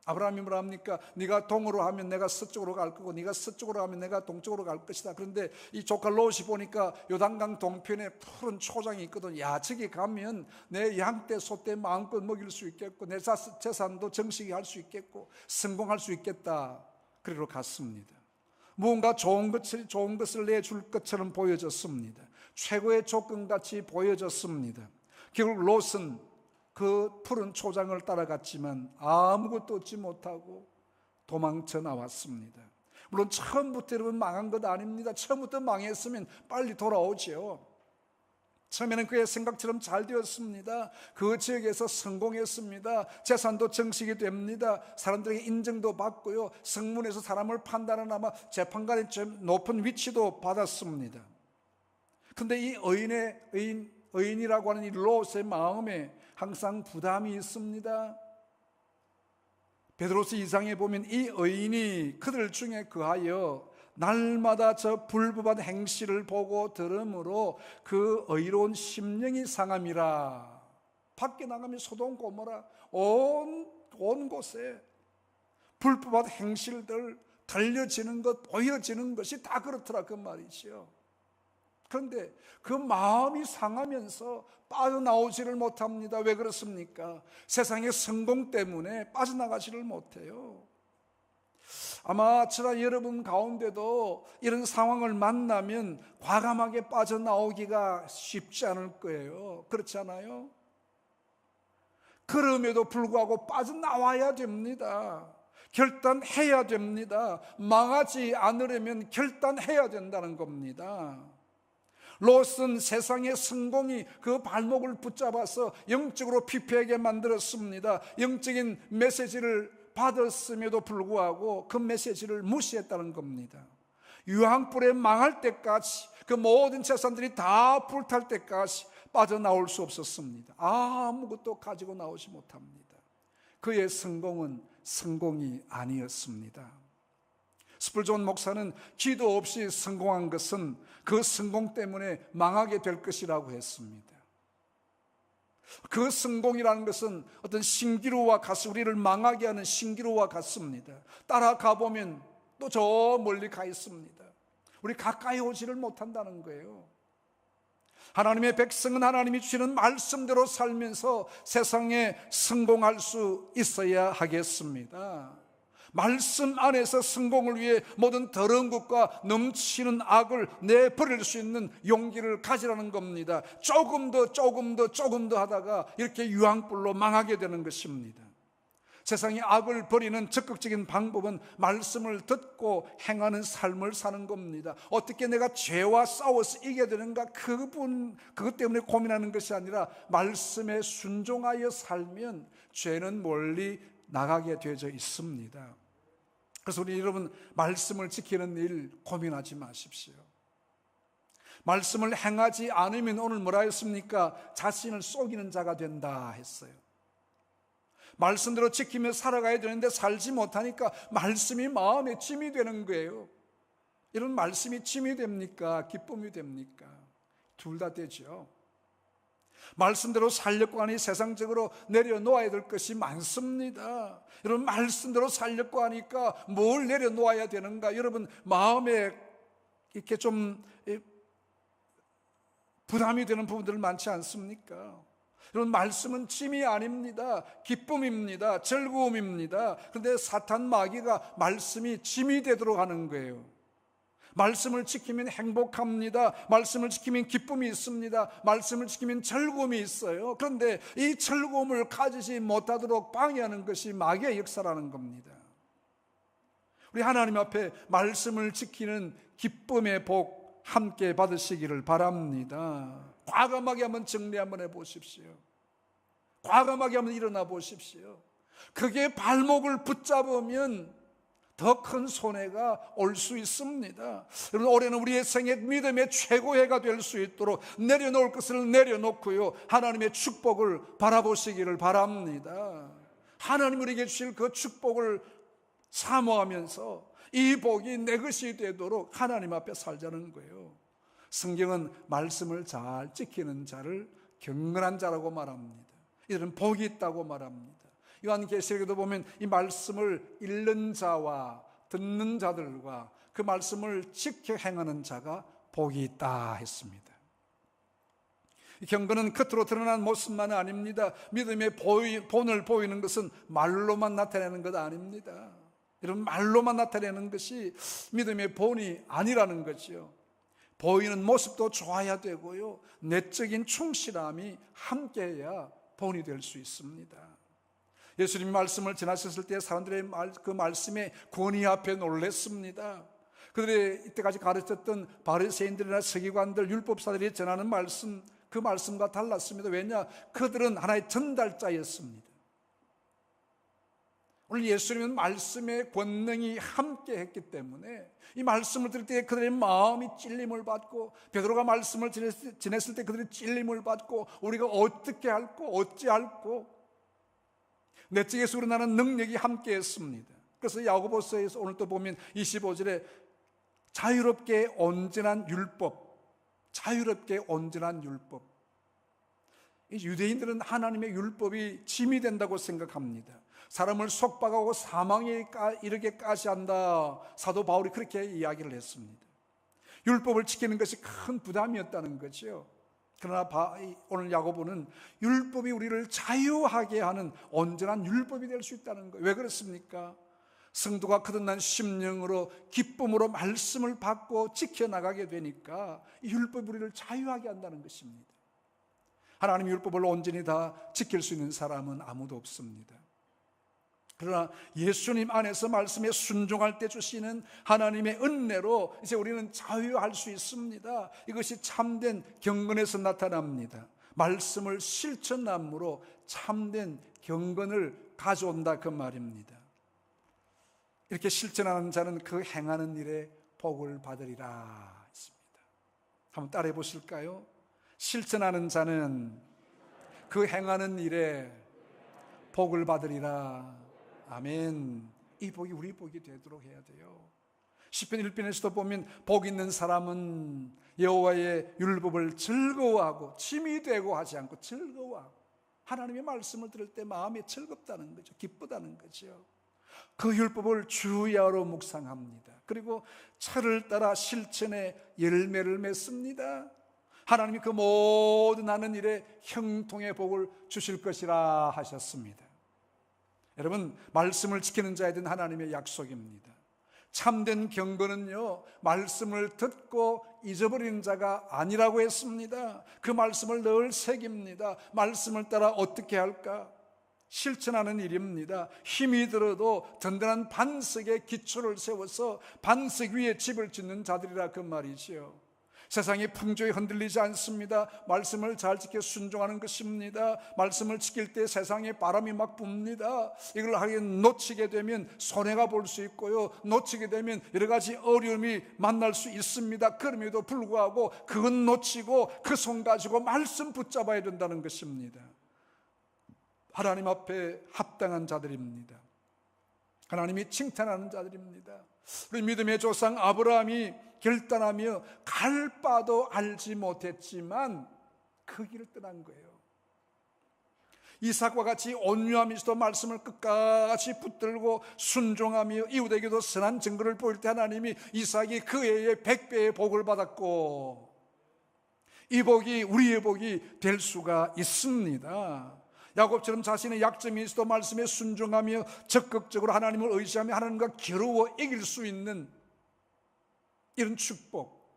아브라함이 뭐라 합니까? 네가 동으로 하면 내가 서쪽으로 갈 거고 네가 서쪽으로 하면 내가 동쪽으로 갈 것이다. 그런데 이 조카 롯이 보니까 요단강 동편에 푸른 초장이 있거든. 야, 저기 가면 내 양떼 소떼 마음껏 먹일 수 있겠고 내 재산도 정식히 할 수 있겠고 성공할 수 있겠다. 그리로 갔습니다. 무언가 좋은 것을 내줄 것처럼 보여졌습니다. 최고의 조건같이 보여졌습니다. 결국 롯은 그 푸른 초장을 따라갔지만 아무것도 얻지 못하고 도망쳐 나왔습니다. 물론 처음부터 여러분 망한 것 아닙니다. 처음부터 망했으면 빨리 돌아오죠. 처음에는 그의 생각처럼 잘 되었습니다. 그 지역에서 성공했습니다. 재산도 정식이 됩니다. 사람들에게 인정도 받고요, 성문에서 사람을 판단하는 아마 재판관의 좀 높은 위치도 받았습니다. 그런데 이 의인이라고 하는 이 롯의 마음에 항상 부담이 있습니다. 베드로서 2장에 보면 이 의인이 그들 중에 거하여 날마다 저 불법한 행실을 보고 들으므로 그 의로운 심령이 상함이라. 밖에 나가면 소돔 고모라 온 곳에 불법한 행실들 들려지는 것, 보여지는 것이 다 그렇더라, 그 말이죠. 그런데 그 마음이 상하면서 빠져나오지를 못합니다. 왜 그렇습니까? 세상의 성공 때문에 빠져나가지를 못해요. 아마 저와 여러분 가운데도 이런 상황을 만나면 과감하게 빠져나오기가 쉽지 않을 거예요. 그렇지 않아요? 그럼에도 불구하고 빠져나와야 됩니다. 결단해야 됩니다. 망하지 않으려면 결단해야 된다는 겁니다. 롯은 세상의 성공이 그 발목을 붙잡아서 영적으로 피폐하게 만들었습니다. 영적인 메시지를 받았음에도 불구하고 그 메시지를 무시했다는 겁니다. 유황불에 망할 때까지, 그 모든 재산들이 다 불탈 때까지 빠져나올 수 없었습니다. 아무것도 가지고 나오지 못합니다. 그의 성공은 성공이 아니었습니다. 스펄전 목사는 기도 없이 성공한 것은 그 성공 때문에 망하게 될 것이라고 했습니다. 그 성공이라는 것은 어떤 신기루와 같습니다. 우리를 망하게 하는 신기루와 같습니다. 따라가 보면 또 저 멀리 가 있습니다. 우리 가까이 오지를 못한다는 거예요. 하나님의 백성은 하나님이 주시는 말씀대로 살면서 세상에 성공할 수 있어야 하겠습니다. 말씀 안에서 성공을 위해 모든 더러운 것과 넘치는 악을 내버릴 수 있는 용기를 가지라는 겁니다. 조금 더 하다가 이렇게 유황불로 망하게 되는 것입니다. 세상의 악을 버리는 적극적인 방법은 말씀을 듣고 행하는 삶을 사는 겁니다. 어떻게 내가 죄와 싸워서 이겨야 되는가, 그것 때문에 고민하는 것이 아니라 말씀에 순종하여 살면 죄는 멀리 나가게 되어져 있습니다. 그래서 우리 여러분, 말씀을 지키는 일 고민하지 마십시오. 말씀을 행하지 않으면 오늘 뭐라 했습니까? 자신을 속이는 자가 된다 했어요. 말씀대로 지키며 살아가야 되는데 살지 못하니까 말씀이 마음에 짐이 되는 거예요. 이런 말씀이 짐이 됩니까? 기쁨이 됩니까? 둘 다 되죠. 말씀대로 살려고 하니 세상적으로 내려놓아야 될 것이 많습니다. 여러분, 말씀대로 살려고 하니까 뭘 내려놓아야 되는가? 여러분, 마음에 이렇게 좀 부담이 되는 부분들 많지 않습니까? 여러분, 말씀은 짐이 아닙니다. 기쁨입니다. 즐거움입니다. 그런데 사탄 마귀가 말씀이 짐이 되도록 하는 거예요. 말씀을 지키면 행복합니다. 말씀을 지키면 기쁨이 있습니다. 말씀을 지키면 즐거움이 있어요. 그런데 이 즐거움을 가지지 못하도록 방해하는 것이 마귀의 역사라는 겁니다. 우리 하나님 앞에 말씀을 지키는 기쁨의 복 함께 받으시기를 바랍니다. 과감하게 한번 정리 한번 해보십시오. 과감하게 한번 일어나 보십시오. 그게 발목을 붙잡으면 더 큰 손해가 올 수 있습니다. 여러분, 올해는 우리의 생애 믿음의 최고해가 될 수 있도록 내려놓을 것을 내려놓고요, 하나님의 축복을 바라보시기를 바랍니다. 하나님 우리에게 주실 그 축복을 사모하면서 이 복이 내 것이 되도록 하나님 앞에 살자는 거예요. 성경은 말씀을 잘 지키는 자를 경건한 자라고 말합니다. 이들은 복이 있다고 말합니다. 요한계시록에도 보면 이 말씀을 읽는 자와 듣는 자들과 그 말씀을 지켜 행하는 자가 복이 있다 했습니다. 경건은 겉으로 드러난 모습만 아닙니다. 믿음의 본을 보이는 것은 말로만 나타내는 것 아닙니다. 이런 말로만 나타내는 것이 믿음의 본이 아니라는 거죠. 보이는 모습도 좋아야 되고요, 내적인 충실함이 함께해야 본이 될 수 있습니다. 예수님 말씀을 전하셨을 때 사람들의 그 말씀에 권위 앞에 놀랐습니다. 그들의 이때까지 가르쳤던 바리새인들이나 서기관들, 율법사들이 전하는 말씀, 그 말씀과 달랐습니다. 왜냐? 그들은 하나의 전달자였습니다. 오늘 예수님은 말씀의 권능이 함께 했기 때문에 이 말씀을 들을 때 그들의 마음이 찔림을 받고, 베드로가 말씀을 지냈을 때 그들이 찔림을 받고, 우리가 어떻게 할고 어찌할고 내적에서 우러나는 능력이 함께 했습니다. 그래서 야고보서에서 오늘 또 보면 25절에 자유롭게 온전한 율법, 자유롭게 온전한 율법. 유대인들은 하나님의 율법이 짐이 된다고 생각합니다. 사람을 속박하고 사망에 이르게까지 한다. 사도 바울이 그렇게 이야기를 했습니다. 율법을 지키는 것이 큰 부담이었다는 거죠. 그러나 오늘 야고보는 율법이 우리를 자유하게 하는 온전한 율법이 될 수 있다는 거예요. 왜 그렇습니까? 성도가 거듭난 심령으로 기쁨으로 말씀을 받고 지켜나가게 되니까 이 율법이 우리를 자유하게 한다는 것입니다. 하나님의 율법을 온전히 다 지킬 수 있는 사람은 아무도 없습니다. 그러나 예수님 안에서 말씀에 순종할 때 주시는 하나님의 은혜로 이제 우리는 자유할 수 있습니다. 이것이 참된 경건에서 나타납니다. 말씀을 실천함으로 참된 경건을 가져온다, 그 말입니다. 이렇게 실천하는 자는 그 행하는 일에 복을 받으리라 했습니다. 한번 따라해 보실까요? 실천하는 자는 그 행하는 일에 복을 받으리라. 아멘. 이 복이 우리 복이 되도록 해야 돼요. 시편 1편에서도 보면 복 있는 사람은 여호와의 율법을 즐거워하고 침이 되고 하지 않고 즐거워하고, 하나님의 말씀을 들을 때 마음이 즐겁다는 거죠. 기쁘다는 거죠. 그 율법을 주야로 묵상합니다. 그리고 철을 따라 실천의 열매를 맺습니다. 하나님이 그 모든 하는 일에 형통의 복을 주실 것이라 하셨습니다. 여러분, 말씀을 지키는 자에 대한 하나님의 약속입니다. 참된 경건은요, 말씀을 듣고 잊어버리는 자가 아니라고 했습니다. 그 말씀을 늘 새깁니다. 말씀을 따라 어떻게 할까? 실천하는 일입니다. 힘이 들어도 든든한 반석에 기초를 세워서 반석 위에 집을 짓는 자들이라 그 말이지요. 세상의 풍조에 흔들리지 않습니다. 말씀을 잘 지켜 순종하는 것입니다. 말씀을 지킬 때 세상에 바람이 막 붑니다. 이걸 하게 놓치게 되면 손해가 볼 수 있고요, 놓치게 되면 여러 가지 어려움이 만날 수 있습니다. 그럼에도 불구하고 그건 놓치고 그 손 가지고 말씀 붙잡아야 된다는 것입니다. 하나님 앞에 합당한 자들입니다. 하나님이 칭찬하는 자들입니다. 우리 믿음의 조상 아브라함이 결단하며 갈 바도 알지 못했지만 그 길을 떠난 거예요. 이삭과 같이 온유함이 있어도 말씀을 끝까지 붙들고 순종하며 이웃에게도 선한 증거를 보일 때 하나님이 이삭이 그 해에 100배의 복을 받았고, 이 복이 우리의 복이 될 수가 있습니다. 야곱처럼 자신의 약점이 있어도 말씀에 순종하며 적극적으로 하나님을 의지하며 하나님과 겨루어 이길 수 있는 이런 축복,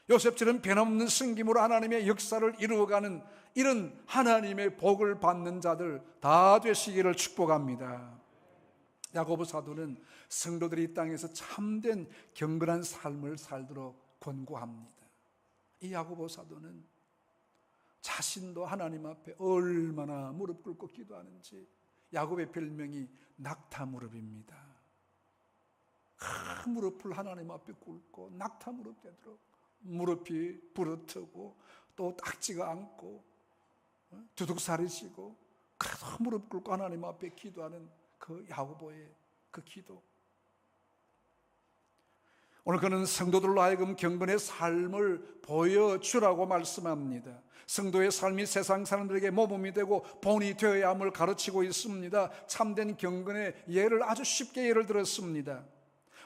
요셉처럼 변함없는 승김으로 하나님의 역사를 이루어가는 이런 하나님의 복을 받는 자들 다 되시기를 축복합니다. 야고보 사도는 성도들이 이 땅에서 참된 경건한 삶을 살도록 권고합니다. 이 야고보 사도는 자신도 하나님 앞에 얼마나 무릎 꿇고 기도하는지, 야곱의 별명이 낙타무릎입니다. 무릎을 하나님 앞에 꿇고 낙타무릎 되도록 무릎이 부르트고 또 딱지가 않고 두둑살이 지고 그래도 무릎 꿇고 하나님 앞에 기도하는 그 야고보의 그 기도, 오늘 그는 성도들로 하여금 경건의 삶을 보여주라고 말씀합니다. 성도의 삶이 세상 사람들에게 모범이 되고 본이 되어야 함을 가르치고 있습니다. 참된 경건의 예를 아주 쉽게 예를 들었습니다.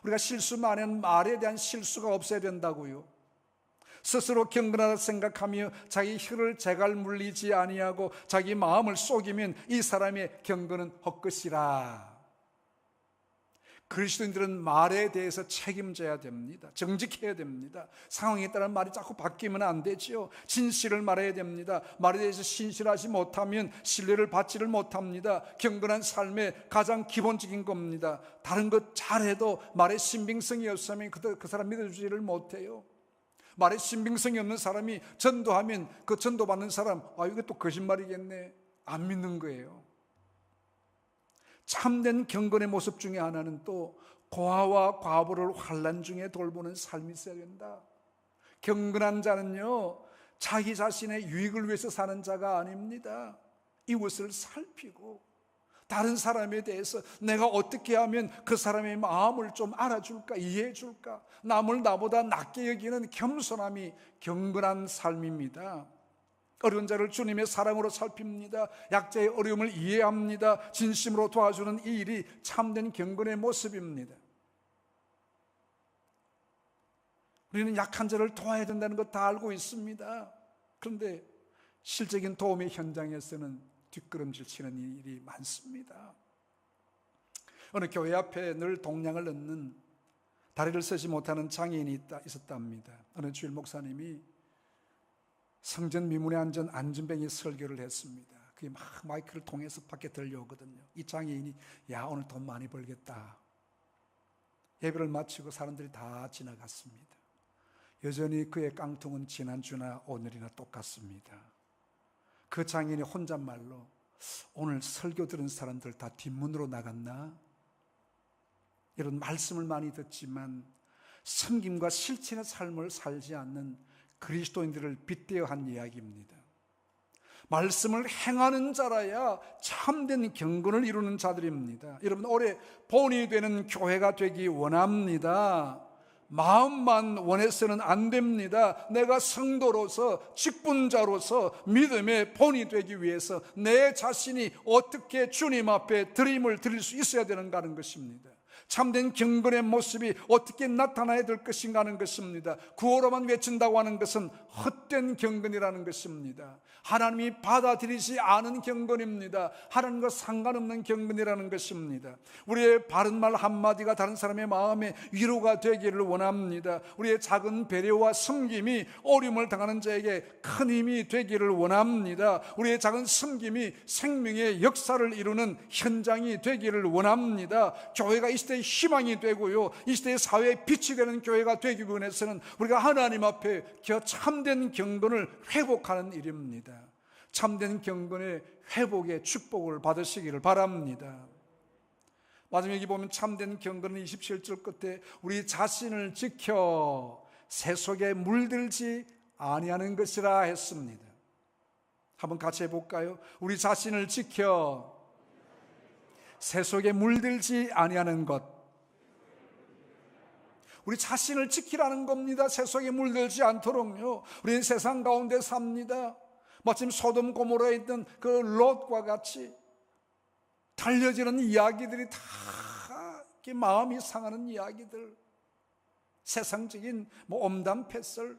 우리가 실수 많은 말에 대한 실수가 없어야 된다고요. 스스로 경건하다 생각하며 자기 혀를 재갈 물리지 아니하고 자기 마음을 속이면 이 사람의 경건은 헛것이라. 그리스도인들은 말에 대해서 책임져야 됩니다. 정직해야 됩니다. 상황에 따라 말이 자꾸 바뀌면 안 되지요. 진실을 말해야 됩니다. 말에 대해서 신실하지 못하면 신뢰를 받지를 못합니다. 경건한 삶의 가장 기본적인 겁니다. 다른 것 잘해도 말에 신빙성이 없으면 그 사람 믿어주지를 못해요. 말에 신빙성이 없는 사람이 전도하면 그 전도받는 사람, 이게 또 거짓말이겠네, 안 믿는 거예요. 참된 경건의 모습 중에 하나는 또 고아와 과부를 환난 중에 돌보는 삶이 있어야 된다. 경건한 자는요, 자기 자신의 유익을 위해서 사는 자가 아닙니다. 이웃을 살피고 다른 사람에 대해서 내가 어떻게 하면 그 사람의 마음을 좀 알아줄까, 이해해줄까, 남을 나보다 낮게 여기는 겸손함이 경건한 삶입니다. 어려운 자를 주님의 사랑으로 살핍니다. 약자의 어려움을 이해합니다. 진심으로 도와주는 이 일이 참된 경건의 모습입니다. 우리는 약한 자를 도와야 된다는 것 다 알고 있습니다. 그런데 실적인 도움의 현장에서는 뒷걸음질 치는 일이 많습니다. 어느 교회 앞에 늘 동량을 넣는 다리를 쓰지 못하는 장애인이 있었답니다. 어느 주일 목사님이 성전 미문에 앉은 안진뱅이 설교를 했습니다. 그게 막 마이크를 통해서 밖에 들려오거든요. 이 장애인이 오늘 돈 많이 벌겠다. 예배를 마치고 사람들이 다 지나갔습니다. 여전히 그의 깡통은 지난주나 오늘이나 똑같습니다. 그 장애인이 혼잣말로 오늘 설교 들은 사람들 다 뒷문으로 나갔나? 이런 말씀을 많이 듣지만 섬김과 실천의 삶을 살지 않는 그리스도인들을 빗대어 한 이야기입니다. 말씀을 행하는 자라야 참된 경건을 이루는 자들입니다. 여러분, 올해 본이 되는 교회가 되기 원합니다. 마음만 원해서는 안 됩니다. 내가 성도로서, 직분자로서 믿음의 본이 되기 위해서 내 자신이 어떻게 주님 앞에 드림을 드릴 수 있어야 되는가 하는 것입니다. 참된 경건의 모습이 어떻게 나타나야 될 것인가 하는 것입니다. 구호로만 외친다고 하는 것은 헛된 경건이라는 것입니다. 하나님이 받아들이지 않은 경건입니다. 하나님과 상관없는 경건이라는 것입니다. 우리의 바른 말 한마디가 다른 사람의 마음에 위로가 되기를 원합니다. 우리의 작은 배려와 섬김이 어려움을 당하는 자에게 큰 힘이 되기를 원합니다. 우리의 작은 섬김이 생명의 역사를 이루는 현장이 되기를 원합니다. 교회가 이 시대의 희망이 되고요, 이 시대의 사회의 빛이 되는 교회가 되기 위해서는 우리가 하나님 앞에 참된 경건을 회복하는 일입니다. 참된 경건의 회복의 축복을 받으시기를 바랍니다. 마지막에 보면 참된 경건은 27절 끝에 우리 자신을 지켜 새 속에 물들지 아니하는 것이라 했습니다. 한번 같이 해볼까요? 우리 자신을 지켜 새 속에 물들지 아니하는 것. 우리 자신을 지키라는 겁니다. 새 속에 물들지 않도록요. 우리는 세상 가운데 삽니다. 마침 소돔 고모라에 있던 그 롯과 같이 달려지는 이야기들이 다 마음이 상하는 이야기들, 세상적인 엄담패설,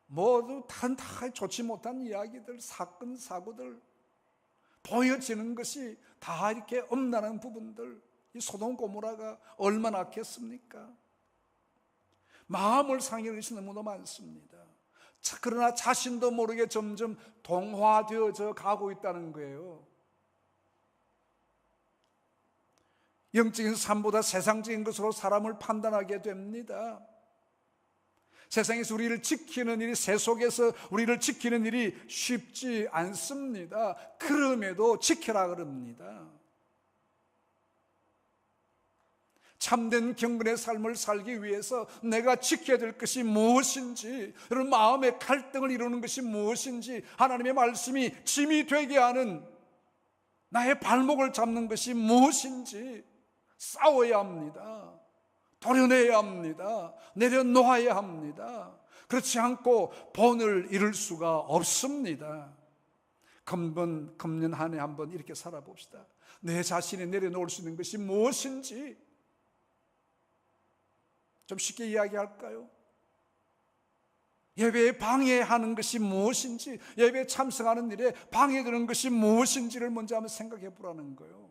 모두 다 좋지 못한 이야기들, 사건 사고들 보여지는 것이 다 이렇게 엄난한 부분들. 이 소돔 고모라가 얼마나 악했습니까? 마음을 상해하는 것이 너무나 많습니다. 그러나 자신도 모르게 점점 동화되어져 가고 있다는 거예요. 영적인 삶보다 세상적인 것으로 사람을 판단하게 됩니다. 세상에서 우리를 지키는 일이, 새 속에서 우리를 지키는 일이 쉽지 않습니다. 그럼에도 지켜라 그럽니다. 참된 경건의 삶을 살기 위해서 내가 지켜야 될 것이 무엇인지, 여러분 마음의 갈등을 이루는 것이 무엇인지, 하나님의 말씀이 짐이 되게 하는 나의 발목을 잡는 것이 무엇인지 싸워야 합니다. 도려내야 합니다. 내려놓아야 합니다. 그렇지 않고 본을 이룰 수가 없습니다. 금년 한 해 한번 이렇게 살아봅시다. 내 자신이 내려놓을 수 있는 것이 무엇인지. 좀 쉽게 이야기할까요? 예배에 방해하는 것이 무엇인지, 예배에 참석하는 일에 방해되는 것이 무엇인지를 먼저 한번 생각해 보라는 거예요.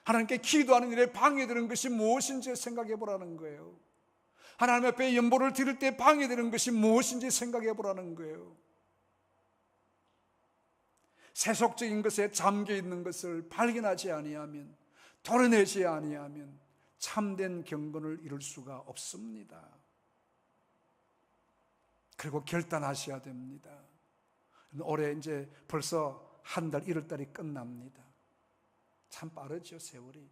하나님께 기도하는 일에 방해되는 것이 무엇인지 생각해 보라는 거예요. 하나님 앞에 연보를 드릴 때 방해되는 것이 무엇인지 생각해 보라는 거예요. 세속적인 것에 잠겨 있는 것을 발견하지 아니하면, 도려내지 아니하면 참된 경건을 이룰 수가 없습니다. 그리고 결단하셔야 됩니다. 올해 이제 벌써 한 달, 1월달이 끝납니다. 참 빠르죠, 세월이.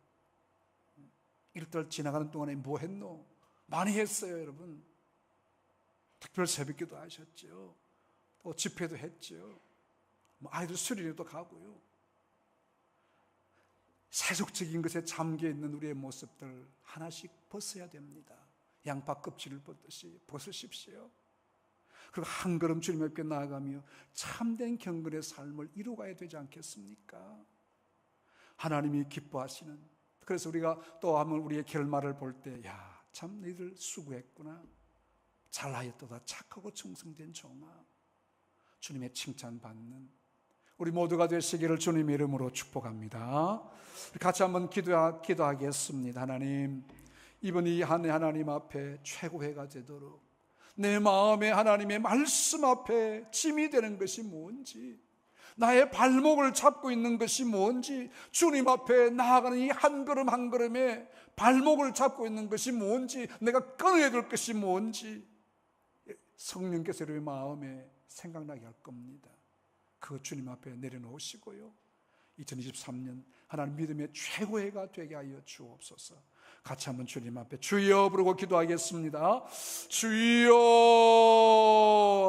1달 지나가는 동안에 뭐 했노? 많이 했어요, 여러분. 특별 새벽기도 하셨죠. 또 집회도 했죠. 아이들 수련회도 가고요. 세속적인 것에 잠겨 있는 우리의 모습들 하나씩 벗어야 됩니다. 양파 껍질을 벗듯이 벗으십시오. 그리고 한 걸음 주님 앞에 나아가며 참된 경건의 삶을 이루어가야 되지 않겠습니까? 하나님이 기뻐하시는, 그래서 우리가 또 한번 우리의 결말을 볼 때, 야, 참 너희들 수고했구나, 잘하였도다, 착하고 충성된 종아, 주님의 칭찬받는 우리 모두가 되시기를 주님의 이름으로 축복합니다. 같이 한번 기도하겠습니다. 하나님, 이번 이 한 해 하나님 앞에 최고회가 되도록 내 마음에 하나님의 말씀 앞에 짐이 되는 것이 뭔지, 나의 발목을 잡고 있는 것이 뭔지, 주님 앞에 나아가는 이 한 걸음 한 걸음에 발목을 잡고 있는 것이 뭔지, 내가 끊어야 될 것이 뭔지 성령께서 우리 마음에 생각나게 할 겁니다. 그 주님 앞에 내려놓으시고요, 2023년 하나님 믿음의 최고회가 되게 하여 주옵소서. 같이 한번 주님 앞에 주여 부르고 기도하겠습니다. 주여.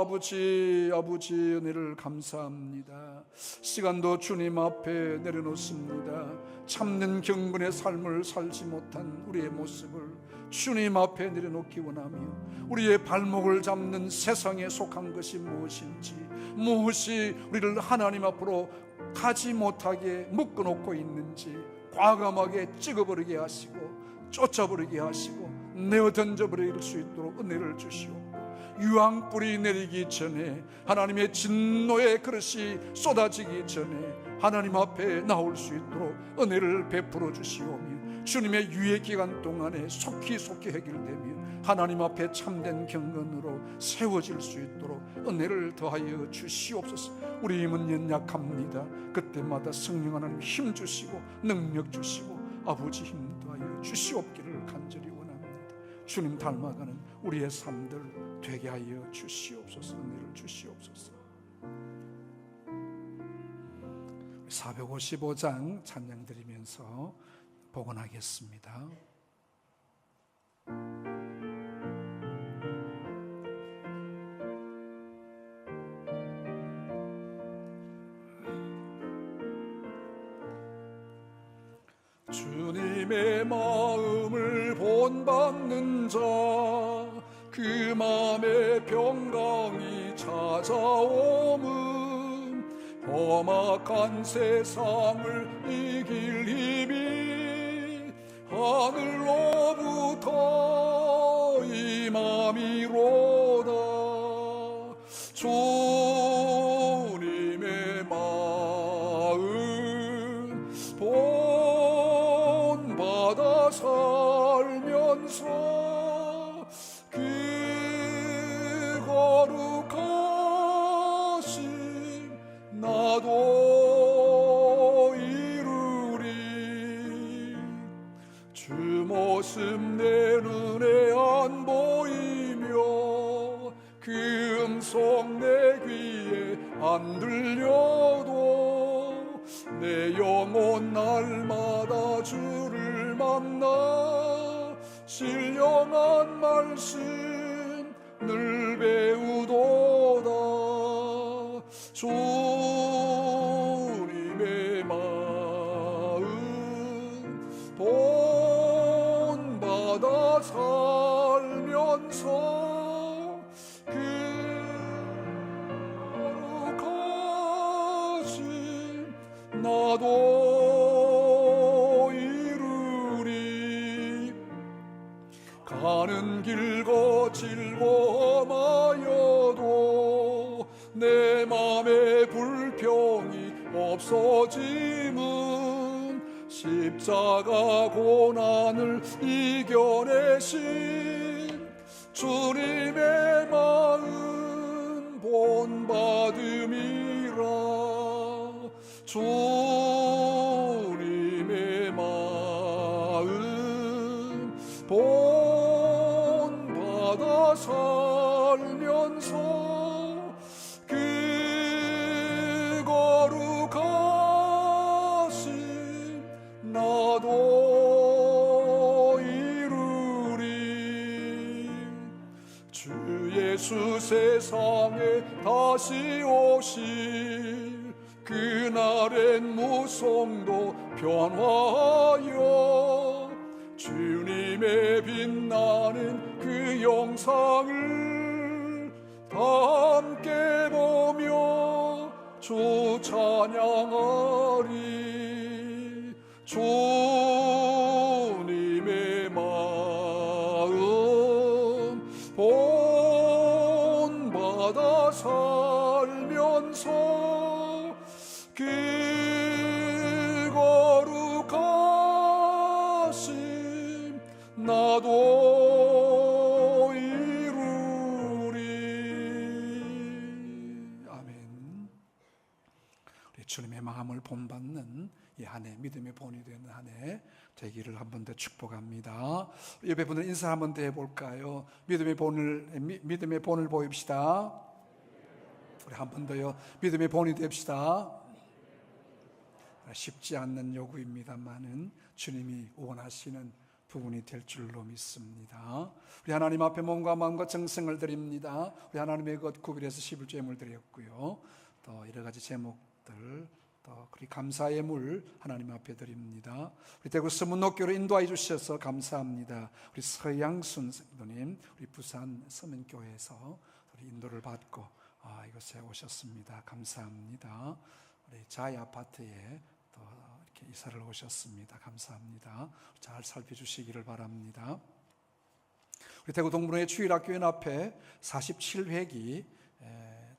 아버지 은혜를 감사합니다. 시간도 주님 앞에 내려놓습니다. 참는 경건의 삶을 살지 못한 우리의 모습을 주님 앞에 내려놓기 원하며, 우리의 발목을 잡는 세상에 속한 것이 무엇인지, 무엇이 우리를 하나님 앞으로 가지 못하게 묶어놓고 있는지 과감하게 찍어버리게 하시고 쫓아버리게 하시고 내어 던져버릴 수 있도록 은혜를 주시옵고, 유황불이 내리기 전에, 하나님의 진노의 그릇이 쏟아지기 전에 하나님 앞에 나올 수 있도록 은혜를 베풀어 주시오며, 주님의 유예 기간 동안에 속히 해결되며 하나님 앞에 참된 경건으로 세워질 수 있도록 은혜를 더하여 주시옵소서. 우리 힘은 연약합니다. 그때마다 성령 하나님 힘 주시고 능력 주시고 아버지 힘 더하여 주시옵기를 간절히 원합니다. 주님 닮아가는 우리의 삶들 되게 하여 주시옵소서. 은혜를 주시옵소서. 455장 찬양 드리면서 복원하겠습니다. 주님의 마음을 본받는 자, 그 마음에 평강이 찾아오면 험악한 세상을 이길 힘이 하늘로부터 임함이로다. 주님의 마음 본받아 살면서 그 거룩하신 나도 이루리. 주 모습 내 눈에 안 보이며 그 음성 내 귀에 안 들려도 내 영혼 날마다 주를 만나 신령한 말씀 늘 배우도다. 주님의 마음 본받아 살면서 그 거룩하신 나도 이루리. 가는 길 거칠고 험하여도 내 맘에 불평이 없어짐은 십자가 고난을 이겨내신 주님의 마음 본받음이라. 주님의 마음 본받아 살면서 그 거룩하신 나도 이루리. 주 예수 세상에 다시 오실 그날엔 무성도 변화하여 주님의 빛나는 그 영상을 다 함께 보며 주 찬양하리. 주님의 마음 본받아 살면서 그 거룩하신 나도 이루리. 아멘. 우리 주님의 마음을 본받는 이 한 해, 믿음의 본이 되는 한 해 되기를 한 번 더 축복합니다. 옆에 분들 인사 한 번 더 해볼까요? 믿음의 본을 보입시다. 우리 한 번 더요. 믿음의 본이 됩시다. 쉽지 않는 요구입니다만은 주님이 원하시는 부분이 될 줄로 믿습니다. 우리 하나님 앞에 몸과 마음과 정성을 드립니다. 우리 하나님의 것 구별해서 11조예물 드렸고요. 또 여러 가지 제목들, 또 그리 감사의 물 하나님 앞에 드립니다. 우리 대구 서문옥교로 인도해 주셔서 감사합니다. 우리 서양순 성도님, 우리 부산 서문교회에서 우리 인도를 받고 이곳에 오셨습니다. 감사합니다. 우리 자이 아파트에 또 이렇게 이사를 오셨습니다. 감사합니다. 잘 살펴주시기를 바랍니다. 우리 대구 동문회 주일학교연 앞에 47회기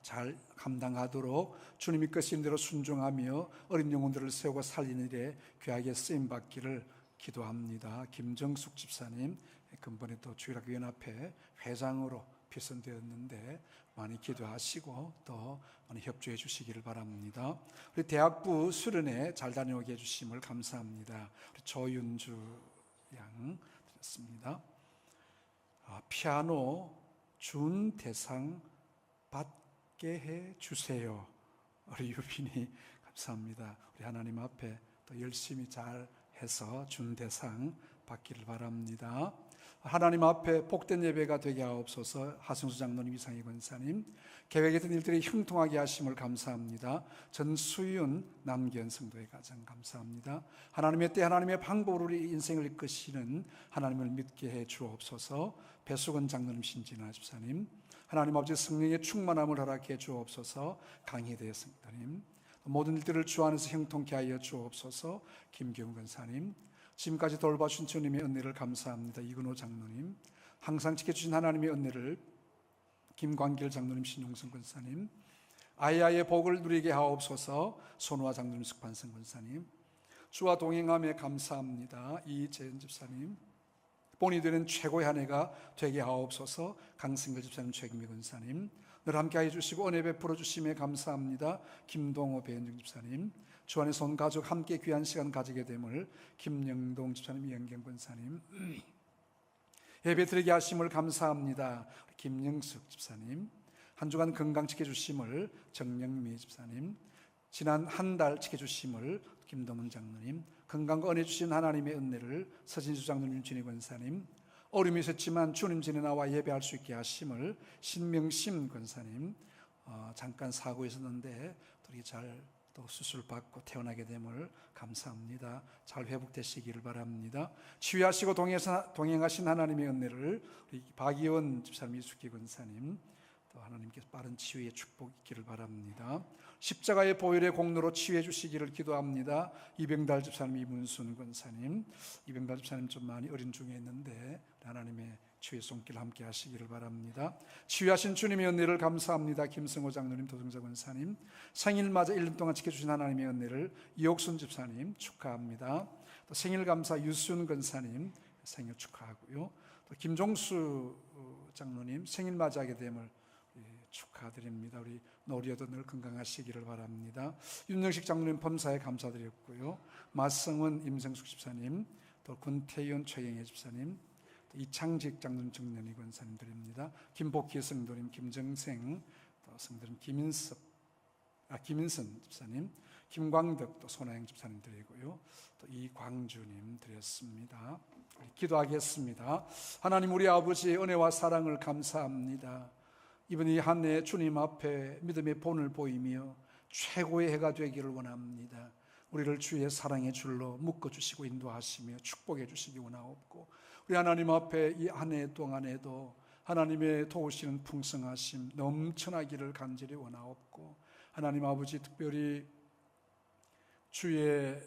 잘 감당하도록 주님이 끄신 대로 순종하며 어린 영혼들을 세우고 살리는 일에 귀하게 쓰임받기를 기도합니다. 김정숙 집사님, 근본에 또 주일학교 연합회 회장으로 피선되었는데 많이 기도하시고 또 많이 협조해 주시기를 바랍니다. 우리 대학부 수련회 잘 다녀오게 해주심을 감사합니다. 우리 조윤주 양 드렸습니다. 피아노 준대상 받게 해 주세요. 우리 유빈이 감사합니다. 우리 하나님 앞에 또 열심히 잘 해서 준대상 받기를 바랍니다. 하나님 앞에 복된 예배가 되게 하옵소서. 하승수 장로님, 이상희 권사님, 계획했던 일들이 형통하게 하심을 감사합니다. 전수윤, 남기현 성도의 가정 감사합니다. 하나님의 때 하나님의 방법으로 우리 인생을 이끄시는 하나님을 믿게 해 주옵소서. 배수건 장로님, 신진아 집사님, 하나님 아버지 성령의 충만함을 허락해 주옵소서. 강희대 성도님, 모든 일들을 주 안에서 형통케 하여 주옵소서. 김경 권사님, 지금까지 돌봐주신 주님의 은혜를 감사합니다. 이근호 장로님, 항상 지켜주신 하나님의 은혜를 김광길 장로님, 신용성 권사님, 아이의 복을 누리게 하옵소서. 손우아 장로님, 숙판성 권사님, 주와 동행함에 감사합니다. 이재은 집사님, 본이 되는 최고의 한 해가 되게 하옵소서. 강승글 집사님, 최경미 권사님, 늘 함께해 주시고 은혜 베풀어 주심에 감사합니다. 김동호 배현중 집사님, 주 안에서 온 가족 함께 귀한 시간 가지게 됨을 김영동 집사님, 이영경 권사님, 예배 드리게 하심을 감사합니다. 김영숙 집사님, 한 주간 건강 지켜주심을 정영미 집사님, 지난 한 달 지켜주심을 김동은 장로님, 건강과 은혜 주신 하나님의 은혜를 서진수 장로님, 윤진희 권사님, 어려움이 있었지만 주님 전에 나와 예배할 수 있게 하심을 신명심 권사님, 잠깐 사고 있었는데 또 수술 받고 태어나게 됨을 감사합니다. 잘 회복되시기를 바랍니다. 치유하시고 동행하신 하나님의 은혜를 우리 박이원 집사님, 이숙기 권사님, 또 하나님께서 빠른 치유의 축복 있기를 바랍니다. 십자가의 보혈의 공로로 치유해 주시기를 기도합니다. 이병달 집사님, 이문순 권사님, 이병달 집사님 좀 많이 어린 중에 있는데 하나님의 치유의 손길 함께 하시기를 바랍니다. 치유하신 주님의 은혜를 감사합니다. 김성호 장로님, 도승자 권사님, 생일 맞아 1년 동안 지켜주신 하나님의 은혜를 이옥순 집사님 축하합니다. 또 생일 감사 유순 권사님 생일 축하하고요. 또 김종수 장로님 생일 맞이하게 됨을 축하드립니다. 우리 노리어도 늘 건강하시기를 바랍니다. 윤영식 장로님 범사에 감사드렸고요. 마성은 임성숙 집사님, 또 군태윤 최경혜 집사님, 이창직 장로님, 정년희 권사님 드립니다. 김복희 성도님, 김정생, 또 성도님 김인선 집사님, 김광덕, 또 손아영 집사님 드리고요. 또 이광주님 드렸습니다. 기도하겠습니다. 하나님, 우리 아버지의 은혜와 사랑을 감사합니다. 이번 이 한 해 주님 앞에 믿음의 본을 보이며 최고의 해가 되기를 원합니다. 우리를 주의 사랑의 줄로 묶어주시고 인도하시며 축복해 주시기 원하옵고, 우리 하나님 앞에 이 한 해 동안에도 하나님의 도우시는 풍성하심 넘쳐나기를 간절히 원하옵고, 하나님 아버지 특별히 주의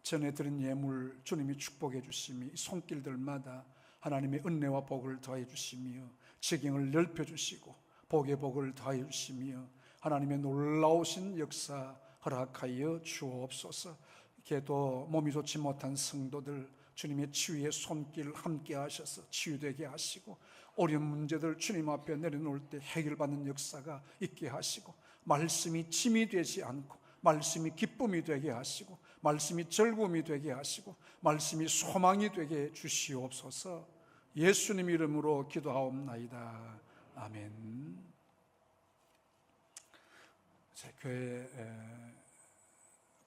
전에 드린 예물 주님이 축복해 주시며 손길들마다 하나님의 은혜와 복을 더해 주시며 지경을 넓혀 주시고 복의 복을 더해 주시며 하나님의 놀라우신 역사 허락하여 주옵소서. 이렇게도 몸이 좋지 못한 성도들 주님의 치유의 손길 함께 하셔서 치유되게 하시고, 어려운 문제들 주님 앞에 내려놓을 때 해결받는 역사가 있게 하시고, 말씀이 짐이 되지 않고 말씀이 기쁨이 되게 하시고, 말씀이 즐거움이 되게 하시고, 말씀이 소망이 되게 주시옵소서. 예수님 이름으로 기도하옵나이다. 아멘. 제 교회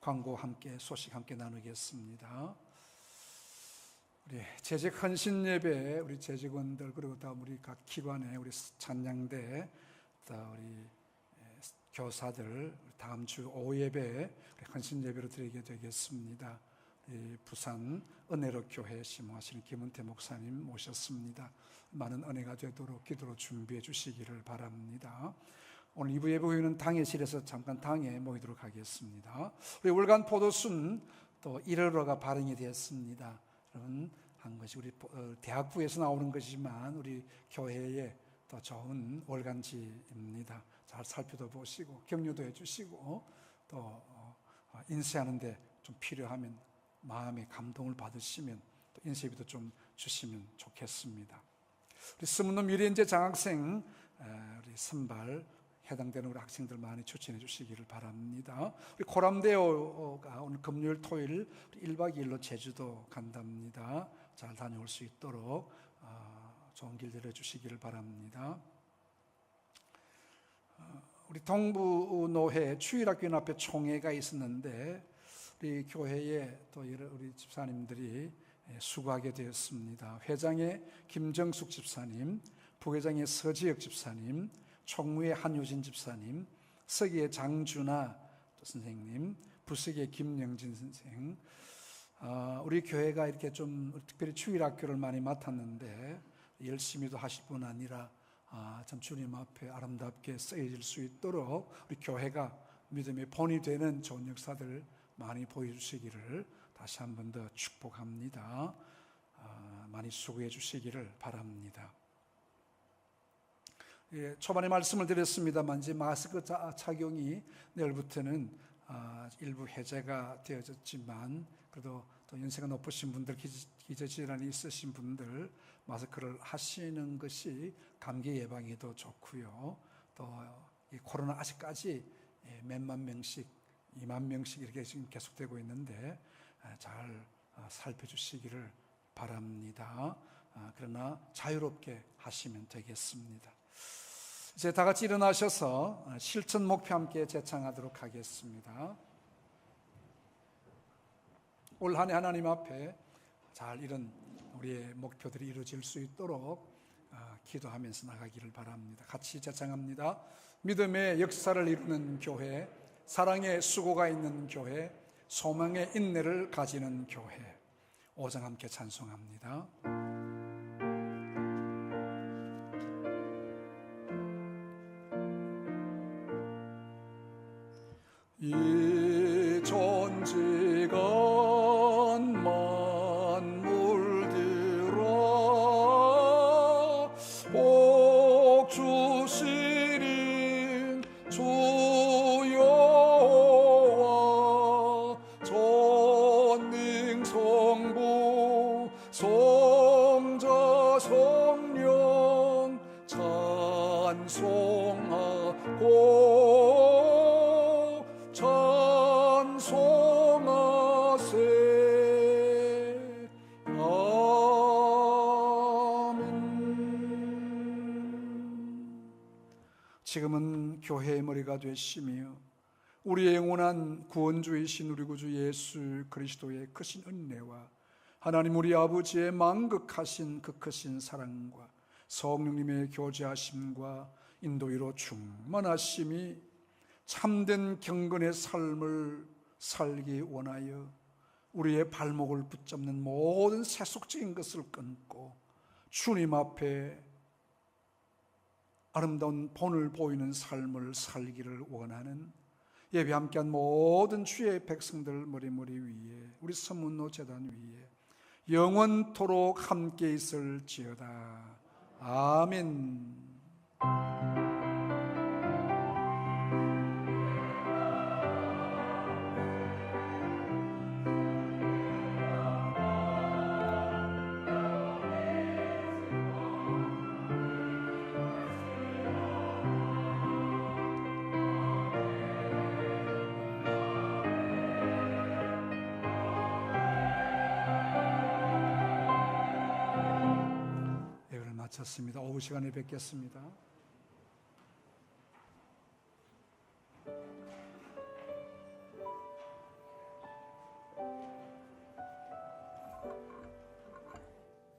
광고 함께 소식 함께 나누겠습니다. 우리 재직 헌신 예배 우리 재직원들 그리고 다 우리 각 기관의 우리 찬양대 다 우리 교사들 다음 주 오후 예배 헌신 예배로 드리게 되겠습니다. 부산 은혜로 교회 심호하시는 김은태 목사님 모셨습니다. 많은 은혜가 되도록 기도로 준비해 주시기를 바랍니다. 오늘 2부 예배 후에는 당회실에서 잠깐 당에 모이도록 하겠습니다. 우리 월간 포도순 또 1월호가 발행이 되었습니다. 여러분 한 것이 우리 대학부에서 나오는 것이지만 우리 교회에 또 좋은 월간지입니다. 잘 살펴도 보시고 격려도 해주시고 또 인쇄하는데 좀 필요하면 마음의 감동을 받으시면 또 인쇄비도 좀 주시면 좋겠습니다. 우리 스문노 미래인재 장학생 우리 선발 해당되는 우리 학생들 많이 추천해 주시기를 바랍니다. 우리 코람데오가 오늘 금요일 토요일 1박 2일로 제주도 간답니다. 잘 다녀올 수 있도록 좋은 길 내려 주시기를 바랍니다. 우리 동부노회 추일학교 앞에 총회가 있었는데 우리 교회에 또 우리 집사님들이 수고하게 되었습니다. 회장의 김정숙 집사님, 부회장의 서지혁 집사님, 총무의 한효진 집사님, 서기의 장준아 선생님, 부서기의 김영진 선생. 우리 교회가 이렇게 좀 특별히 추일학교를 많이 맡았는데 열심히도 하실 뿐 아니라 참 주님 앞에 아름답게 쓰여질 수 있도록 우리 교회가 믿음의 본이 되는 좋은 역사들 많이 보여주시기를 다시 한 번 더 축복합니다. 많이 수고해 주시기를 바랍니다. 초반에 말씀을 드렸습니다만 이제 마스크 착용이 내일부터는 일부 해제가 되어졌지만 그래도 또 연세가 높으신 분들, 기저질환이 있으신 분들 마스크를 하시는 것이 감기 예방에도 좋고요. 또 이 코로나 아직까지 몇만 명씩, 2만 명씩 이렇게 지금 계속되고 있는데 잘 살펴주시기를 바랍니다. 그러나 자유롭게 하시면 되겠습니다. 이제 다 같이 일어나셔서 실천 목표 함께 제창하도록 하겠습니다. 올 한 해 하나님 앞에 잘 이런 우리의 목표들이 이루어질 수 있도록 기도하면서 나가기를 바랍니다. 같이 제창합니다. 믿음의 역사를 이루는 교회, 사랑의 수고가 있는 교회, 소망의 인내를 가지는 교회. 5장 함께 찬송합니다. 이 존재간 만물들아 복 주시는 주 여호와 전능 성부 성자 성령 찬송하고 찬송하세. 아멘. 지금은 교회의 머리가 되시며 우리의 영원한 구원주이신 우리 구주 예수 그리스도의 크신 은혜와 하나님 우리 아버지의 만극하신 그 크신 사랑과 성령님의 교제하심과 인도위로 충만하심이 참된 경건의 삶을 살기 원하여 우리의 발목을 붙잡는 모든 세속적인 것을 끊고 주님 앞에 아름다운 본을 보이는 삶을 살기를 원하는 예배 함께한 모든 주의 백성들 머리 위에 우리 서문노 제단 위에 영원토록 함께 있을지어다. 아멘. 마쳤습니다. 오후 시간에 뵙겠습니다.